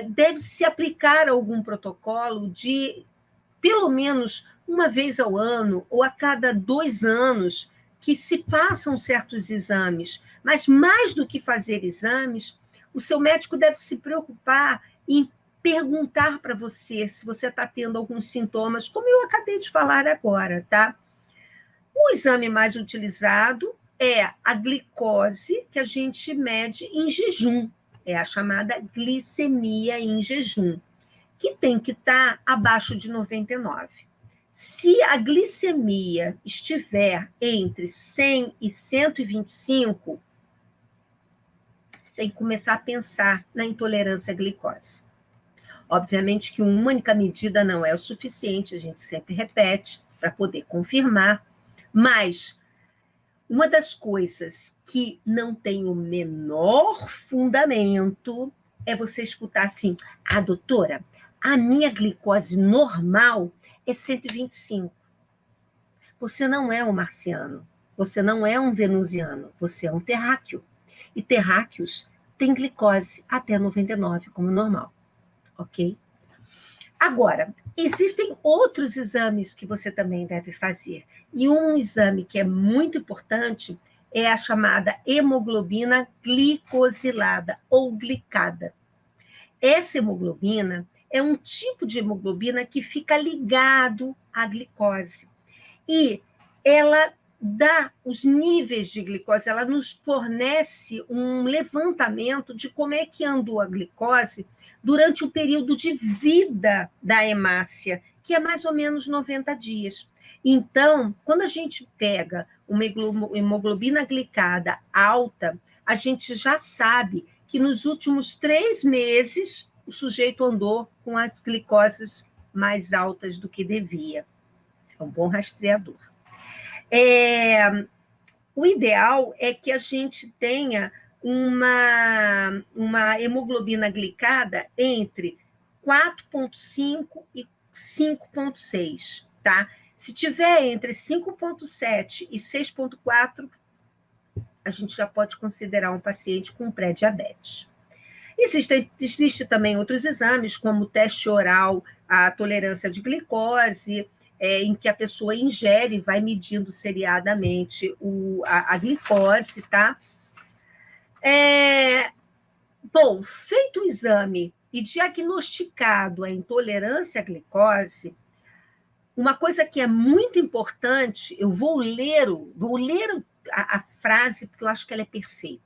deve-se aplicar algum protocolo de, pelo menos uma vez ao ano ou a cada 2 anos, que se façam certos exames. Mas mais do que fazer exames, o seu médico deve se preocupar em perguntar para você se você está tendo alguns sintomas, como eu acabei de falar agora, tá? O exame mais utilizado é a glicose, que a gente mede em jejum, é a chamada glicemia em jejum, que tem que estar abaixo de 99. Se a glicemia estiver entre 100 e 125, tem que começar a pensar na intolerância à glicose. Obviamente que uma única medida não é o suficiente, a gente sempre repete para poder confirmar, mas uma das coisas que não tem o menor fundamento é você escutar assim: doutora, a minha glicose normal é 125. Você não é um marciano, você não é um venusiano, você é um terráqueo. E terráqueos têm glicose até 99, como normal, ok? Agora, existem outros exames que você também deve fazer. E um exame que é muito importante é a chamada hemoglobina glicosilada ou glicada. Essa hemoglobina é um tipo de hemoglobina que fica ligado à glicose. E ela dá os níveis de glicose, ela nos fornece um levantamento de como é que andou a glicose durante o período de vida da hemácia, que é mais ou menos 90 dias. Então, quando a gente pega uma hemoglobina glicada alta, a gente já sabe que nos últimos 3 meses o sujeito andou com as glicoses mais altas do que devia. É um bom rastreador. O ideal é que a gente tenha uma hemoglobina glicada entre 4,5 e 5,6, tá? Se tiver entre 5,7 e 6,4, a gente já pode considerar um paciente com pré-diabetes. Existe também outros exames, como o teste oral, a tolerância de glicose, em que a pessoa ingere e vai medindo seriadamente a glicose, tá? Bom, feito o exame e diagnosticado a intolerância à glicose, uma coisa que é muito importante, eu vou ler a frase, porque eu acho que ela é perfeita,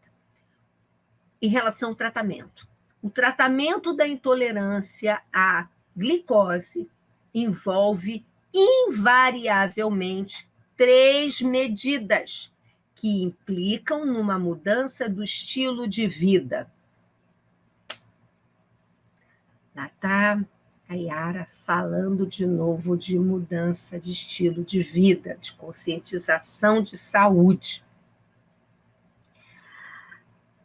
em relação ao tratamento. O tratamento da intolerância à glicose envolve invariavelmente 3 medidas que implicam numa mudança do estilo de vida. Lá está a Yara falando de novo de mudança de estilo de vida, de conscientização de saúde.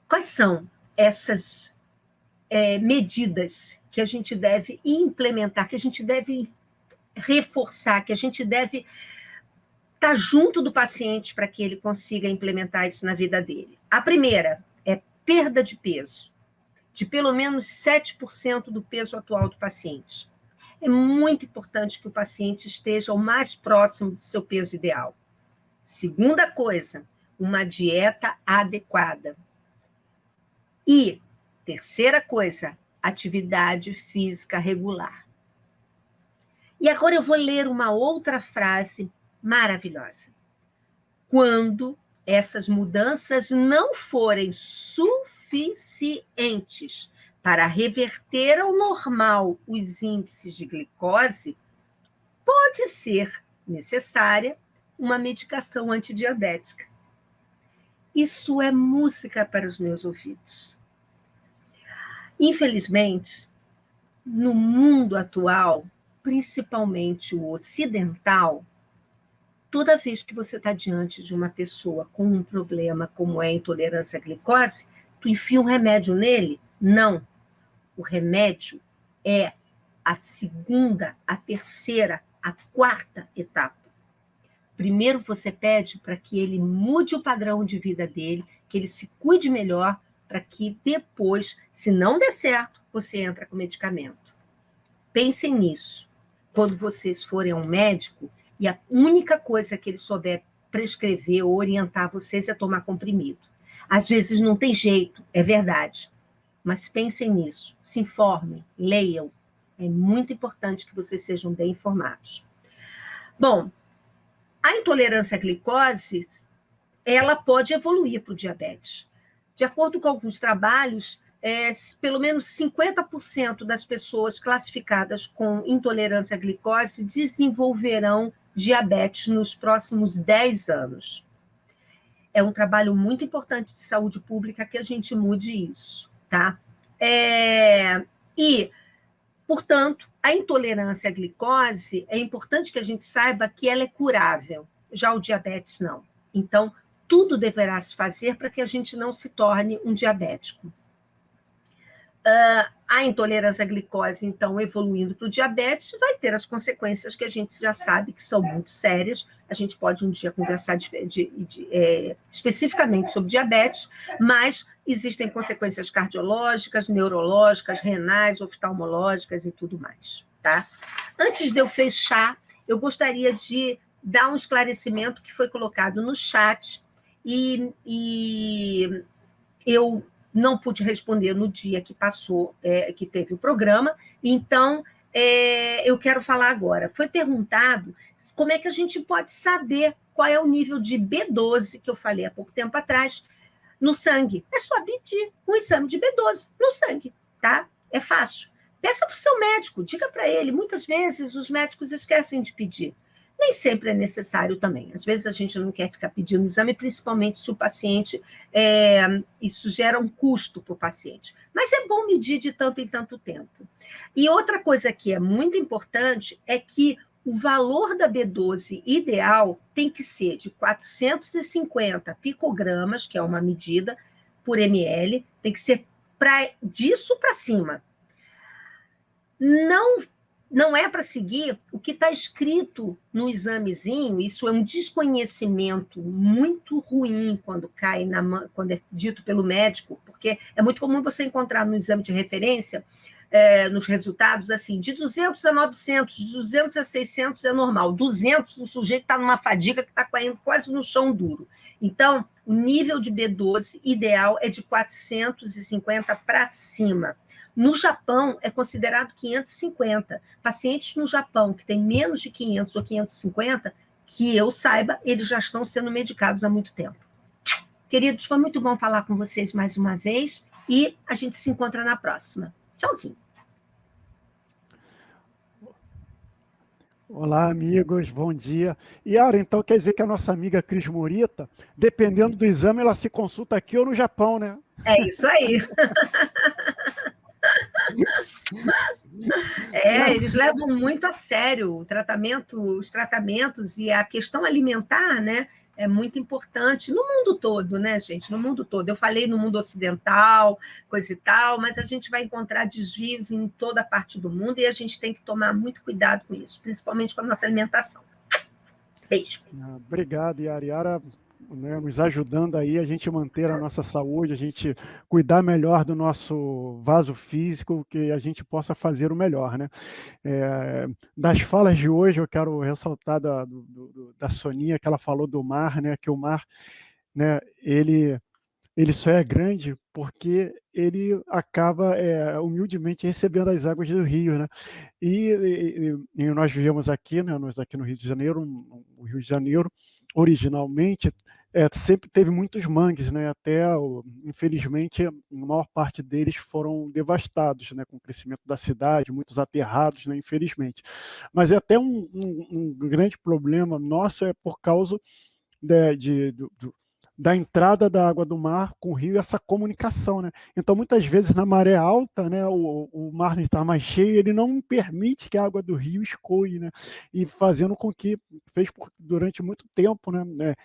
Quais são essas medidas que a gente deve implementar, que a gente deve reforçar, que a gente deve estar junto do paciente para que ele consiga implementar isso na vida dele? A primeira é perda de peso, de pelo menos 7% do peso atual do paciente. É muito importante que o paciente esteja o mais próximo do seu peso ideal. Segunda coisa, uma dieta adequada. E, terceira coisa, atividade física regular. E agora eu vou ler uma outra frase maravilhosa. Quando essas mudanças não forem suficientes para reverter ao normal os índices de glicose, pode ser necessária uma medicação antidiabética. Isso é música para os meus ouvidos. Infelizmente, no mundo atual, principalmente o ocidental, toda vez que você está diante de uma pessoa com um problema como é a intolerância à glicose, tu enfia um remédio nele? Não. O remédio é a segunda, a terceira, a quarta etapa. Primeiro você pede para que ele mude o padrão de vida dele, que ele se cuide melhor, para que depois, se não der certo, você entra com medicamento. Pensem nisso. Quando vocês forem a um médico, e a única coisa que ele souber prescrever ou orientar vocês é tomar comprimido. Às vezes não tem jeito, é verdade. Mas pensem nisso, se informem, leiam. É muito importante que vocês sejam bem informados. Bom, a intolerância à glicose, ela pode evoluir para o diabetes. De acordo com alguns trabalhos, pelo menos 50% das pessoas classificadas com intolerância à glicose desenvolverão diabetes nos próximos 10 anos. É um trabalho muito importante de saúde pública que a gente mude isso, tá? E, portanto, a intolerância à glicose, é importante que a gente saiba que ela é curável, já o diabetes não. Então, tudo deverá se fazer para que a gente não se torne um diabético. A intolerância à glicose, então, evoluindo para o diabetes, vai ter as consequências que a gente já sabe que são muito sérias. A gente pode um dia conversar especificamente sobre diabetes, mas existem consequências cardiológicas, neurológicas, renais, oftalmológicas e tudo mais, tá? Antes de eu fechar, eu gostaria de dar um esclarecimento que foi colocado no chat e eu não pude responder no dia que passou, que teve o programa, então eu quero falar agora. Foi perguntado como é que a gente pode saber qual é o nível de B12, que eu falei há pouco tempo atrás, no sangue. É só pedir um exame de B12 no sangue, tá? É fácil. Peça para o seu médico, diga para ele. Muitas vezes os médicos esquecem de pedir. Nem sempre é necessário também. Às vezes a gente não quer ficar pedindo exame, principalmente se o paciente... isso gera um custo para o paciente. Mas é bom medir de tanto em tanto tempo. E outra coisa que é muito importante é que o valor da B12 ideal tem que ser de 450 picogramas, que é uma medida por ml, tem que ser disso para cima. Não é para seguir o que está escrito no examezinho, isso é um desconhecimento muito ruim quando quando é dito pelo médico, porque é muito comum você encontrar no exame de referência, nos resultados, assim, de 200 a 900, de 200 a 600 é normal, 200 o sujeito está numa fadiga que está caindo quase no chão duro. Então, o nível de B12 ideal é de 450 para cima. No Japão, é considerado 550. Pacientes no Japão que têm menos de 500 ou 550, que eu saiba, eles já estão sendo medicados há muito tempo. Queridos, foi muito bom falar com vocês mais uma vez e a gente se encontra na próxima. Tchauzinho. Olá, amigos, bom dia. Yara, então quer dizer que a nossa amiga Cris Morita, dependendo do exame, ela se consulta aqui ou no Japão, né? É isso aí. Eles levam muito a sério os tratamentos e a questão alimentar, né? É muito importante no mundo todo, né, gente? No mundo todo. Eu falei no mundo ocidental, coisa e tal, mas a gente vai encontrar desvios em toda parte do mundo e a gente tem que tomar muito cuidado com isso, principalmente com a nossa alimentação. Beijo. Obrigado, Yara. Yara, né, nos ajudando aí a gente manter a nossa saúde, a gente cuidar melhor do nosso vaso físico, que a gente possa fazer o melhor, né? Das falas de hoje, eu quero ressaltar da Soninha, que ela falou do mar, né? Que o mar, né, ele só é grande porque ele acaba humildemente recebendo as águas do rio, né? E nós vivemos aqui, né, nós aqui no Rio de Janeiro, o Rio de Janeiro, originalmente, sempre teve muitos mangues, né? Infelizmente, a maior parte deles foram devastados, né? Com o crescimento da cidade, muitos aterrados, né? Infelizmente. Mas é até um grande problema nosso é por causa da entrada da água do mar com o rio, essa comunicação, né? Então, muitas vezes, na maré alta, né, o mar está mais cheio, ele não permite que a água do rio escoe, né? E fazendo com que, durante muito tempo, né,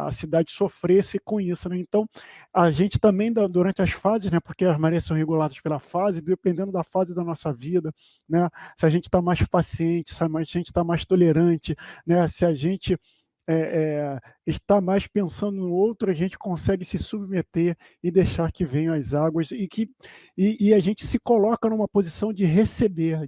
a cidade sofresse com isso, né? Então, a gente também, durante as fases, né, porque as marés são reguladas pela fase, dependendo da fase da nossa vida, né, se a gente está mais paciente, se a gente está mais tolerante, né, se a gente está mais pensando no outro, a gente consegue se submeter e deixar que venham as águas e a gente se coloca numa posição de receber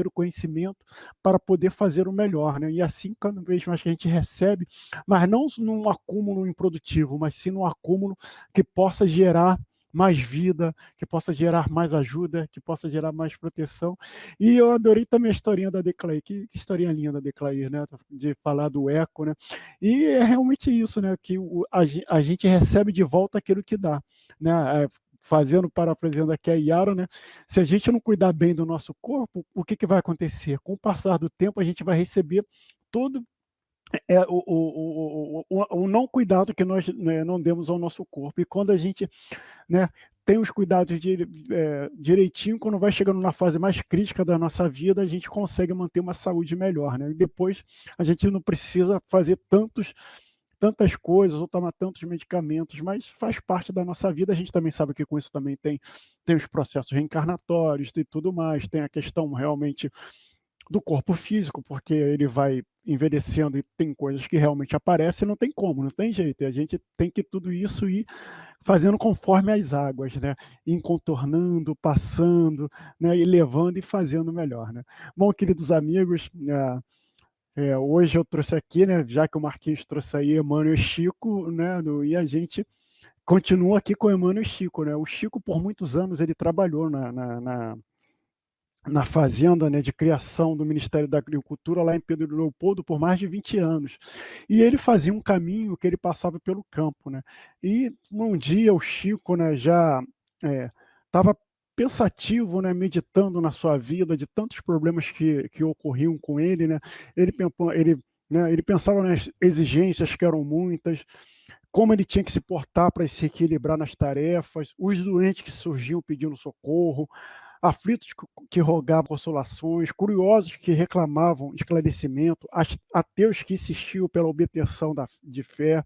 o conhecimento para poder fazer o melhor, né? E assim, cada vez mais que a gente recebe, mas não num acúmulo improdutivo, mas sim num acúmulo que possa gerar mais vida, que possa gerar mais ajuda, que possa gerar mais proteção. E eu adorei também a historinha da Declair, que historinha linda da Declair, né? De falar do eco, né? E é realmente isso, né? Que a gente recebe de volta aquilo que dá, né? Parafraseando aqui a Yara, né? Se a gente não cuidar bem do nosso corpo, o que vai acontecer? Com o passar do tempo, a gente vai receber todo o não cuidado que nós, né, não demos ao nosso corpo. E quando a gente, né, tem os cuidados direitinho, quando vai chegando na fase mais crítica da nossa vida, a gente consegue manter uma saúde melhor, né? E depois a gente não precisa fazer tantas coisas ou tomar tantos medicamentos, mas faz parte da nossa vida. A gente também sabe que com isso também tem os processos reencarnatórios e tudo mais, tem a questão realmente do corpo físico, porque ele vai envelhecendo e tem coisas que realmente aparecem, não tem como, não tem jeito. E a gente tem que tudo isso ir fazendo conforme as águas, né? Ir contornando, passando, né? E levando e fazendo melhor, né? Bom, queridos amigos, hoje eu trouxe aqui, né? Já que o Marquinhos trouxe aí Emmanuel e Chico, né? E a gente continua aqui com o Emmanuel e Chico, né? O Chico, por muitos anos, ele trabalhou na fazenda, né, de criação do Ministério da Agricultura lá em Pedro Leopoldo por mais de 20 anos. E ele fazia um caminho que ele passava pelo campo, né? E um dia o Chico, né, já estava pensativo, né, meditando na sua vida, de tantos problemas que ocorriam com ele, né? Ele pensava nas exigências que eram muitas, como ele tinha que se portar para se equilibrar nas tarefas, os doentes que surgiam pedindo socorro, aflitos que rogavam consolações, curiosos que reclamavam esclarecimento, ateus que insistiam pela obtenção de fé.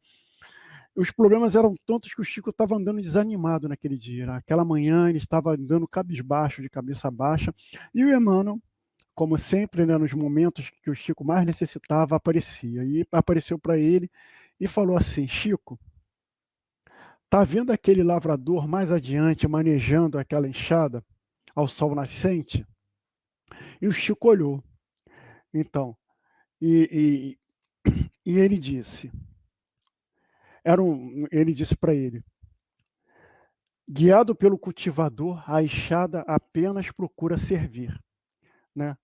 Os problemas eram tantos que o Chico estava andando desanimado naquele dia. Naquela manhã ele estava andando cabisbaixo, de cabeça baixa, e o Emmanuel, como sempre, né, nos momentos que o Chico mais necessitava, aparecia. E apareceu para ele e falou assim: Chico, tá vendo aquele lavrador mais adiante manejando aquela enxada ao sol nascente? E o Chico olhou. Então, e ele disse, ele disse para ele: guiado pelo cultivador, a enxada apenas procura servir, né?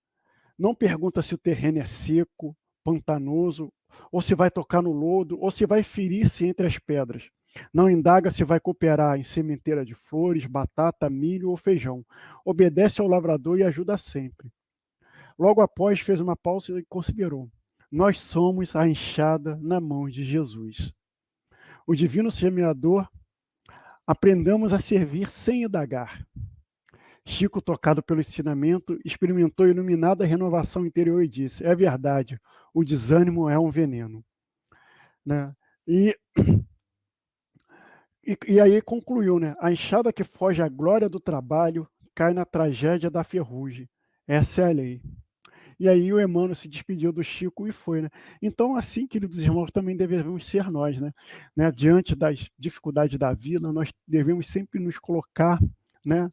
Não pergunta se o terreno é seco, pantanoso, ou se vai tocar no lodo, ou se vai ferir-se entre as pedras. Não indaga se vai cooperar em sementeira de flores, batata, milho ou feijão. Obedece ao lavrador e ajuda sempre. Logo após, fez uma pausa e considerou: nós somos a enxada na mão de Jesus. O divino semeador, aprendamos a servir sem indagar. Chico, tocado pelo ensinamento, experimentou iluminada renovação interior e disse: é verdade, o desânimo é um veneno. Né? E aí concluiu, né? A enxada que foge à glória do trabalho cai na tragédia da ferrugem. Essa é a lei. E aí o Emmanuel se despediu do Chico e foi, né? Então, assim, queridos irmãos, também devemos ser nós, né? Diante das dificuldades da vida, nós devemos sempre nos colocar, né,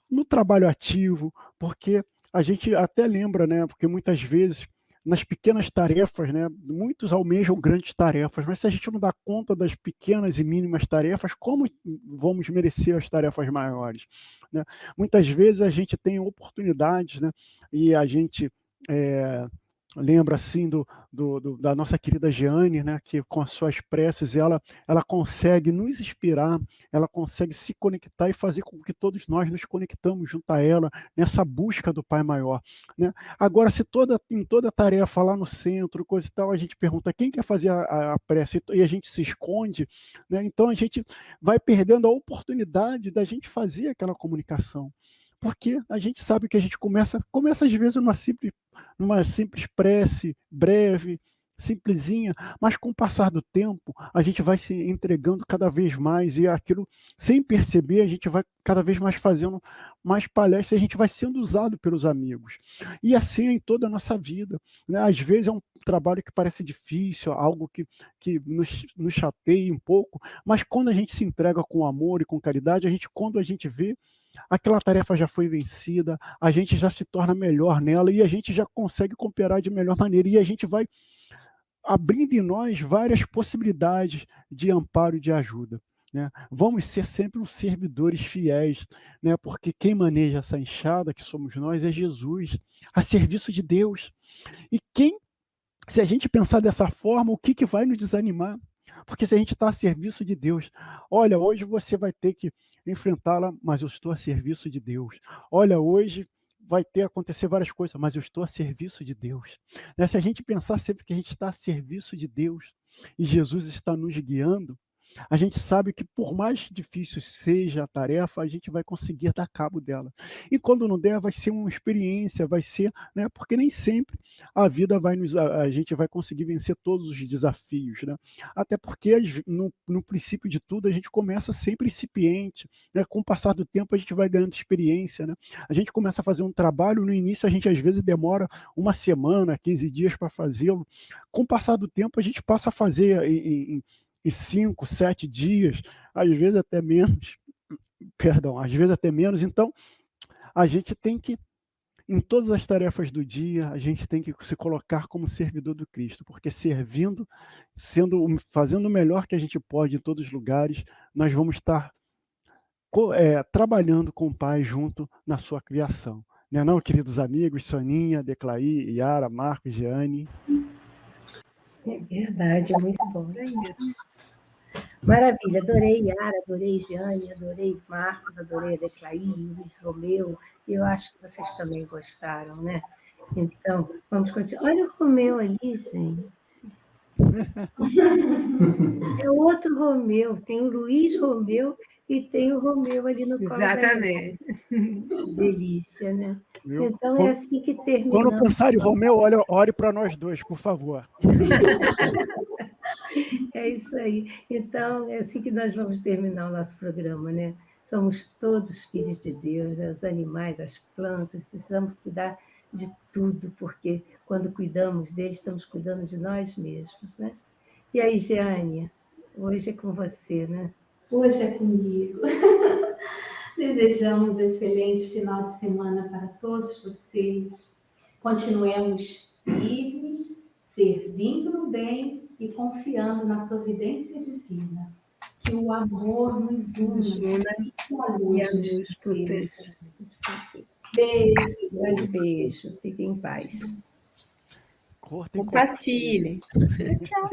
no trabalho ativo, porque a gente até lembra, né? Porque muitas vezes nas pequenas tarefas, né? Muitos almejam grandes tarefas, mas se a gente não dá conta das pequenas e mínimas tarefas, como vamos merecer as tarefas maiores? Né? Muitas vezes a gente tem oportunidades, né? E a gente lembra assim da nossa querida Jeane, né, que com as suas preces ela consegue nos inspirar, ela consegue se conectar e fazer com que todos nós nos conectamos junto a ela nessa busca do Pai Maior, né? Agora, se em toda tarefa lá no centro, coisa e tal, a gente pergunta quem quer fazer a prece e a gente se esconde, né? Então a gente vai perdendo a oportunidade da gente fazer aquela comunicação. Porque a gente sabe que a gente começa às vezes numa simples prece, breve, simplesinha, mas com o passar do tempo, a gente vai se entregando cada vez mais e aquilo, sem perceber, a gente vai cada vez mais fazendo mais palestras e a gente vai sendo usado pelos amigos. E assim é em toda a nossa vida, né? Às vezes é um trabalho que parece difícil, algo que nos chateia um pouco, mas quando a gente se entrega com amor e com caridade, quando a gente vê, aquela tarefa já foi vencida, a gente já se torna melhor nela e a gente já consegue cooperar de melhor maneira e a gente vai abrindo em nós várias possibilidades de amparo e de ajuda, né? Vamos ser sempre uns servidores fiéis, né? Porque quem maneja essa enxada, que somos nós, é Jesus, a serviço de Deus. E se a gente pensar dessa forma, o que vai nos desanimar? Porque se a gente está a serviço de Deus, olha, hoje você vai ter que enfrentá-la, mas eu estou a serviço de Deus. Olha, hoje vai acontecer várias coisas, mas eu estou a serviço de Deus. Né? Se a gente pensar sempre que a gente está a serviço de Deus e Jesus está nos guiando, a gente sabe que por mais difícil seja a tarefa, a gente vai conseguir dar cabo dela. E quando não der, vai ser uma experiência, vai ser, né, porque nem sempre a vida a gente vai conseguir vencer todos os desafios, né? Até porque no princípio de tudo a gente começa sempre incipiente, né? Com o passar do tempo a gente vai ganhando experiência, né? A gente começa a fazer um trabalho, no início a gente às vezes demora uma semana, 15 dias para fazê-lo. Com o passar do tempo a gente passa a fazer em 5, 7 dias, às vezes até menos, então a gente tem que, em todas as tarefas do dia, a gente tem que se colocar como servidor do Cristo, porque servindo, fazendo o melhor que a gente pode em todos os lugares, nós vamos estar trabalhando com o Pai junto na sua criação. Não é não, queridos amigos, Soninha, Declaí, Yara, Marcos, Jeane? É verdade, muito bom. Maravilha, adorei Yara, adorei Jeane, adorei Marcos, adorei Declaí, Luiz Romeu, e eu acho que vocês também gostaram, né? Então, vamos continuar. Olha o Romeu ali, gente. É outro Romeu, tem o Luiz Romeu e tem o Romeu ali no colo. Exatamente. Delícia, né? Então é assim que terminamos. Quando pensar em Romeu, ore para nós dois, por favor. É isso aí. Então, é assim que nós vamos terminar o nosso programa, né? Somos todos filhos de Deus, né? Os animais, as plantas, precisamos cuidar de tudo, porque quando cuidamos deles, estamos cuidando de nós mesmos, né? E aí, Jeane, hoje é com você, né? Hoje é comigo. Desejamos um excelente final de semana para todos vocês. Continuemos livres, servindo no bem e confiando na providência divina. Que o amor nos una e a luz nos proteja. Beijo. Beijo. Fiquem em paz. Compartilhe. Tchau.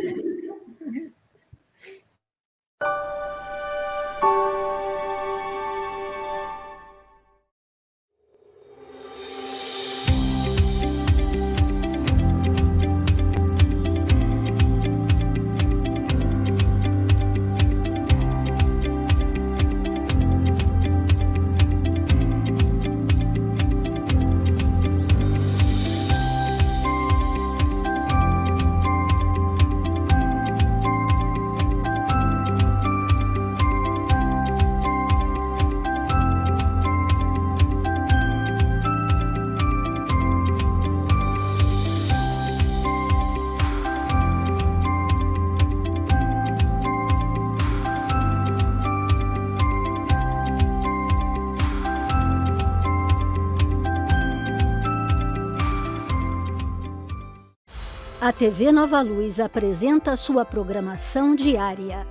A TV Nova Luz apresenta sua programação diária.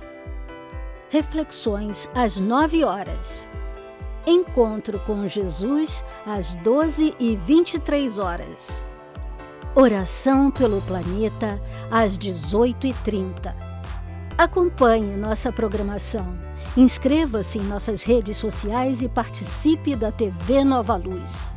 Reflexões às 9 horas. Encontro com Jesus às 12h23. Oração pelo Planeta, às 18h30. Acompanhe nossa programação. Inscreva-se em nossas redes sociais e participe da TV Nova Luz.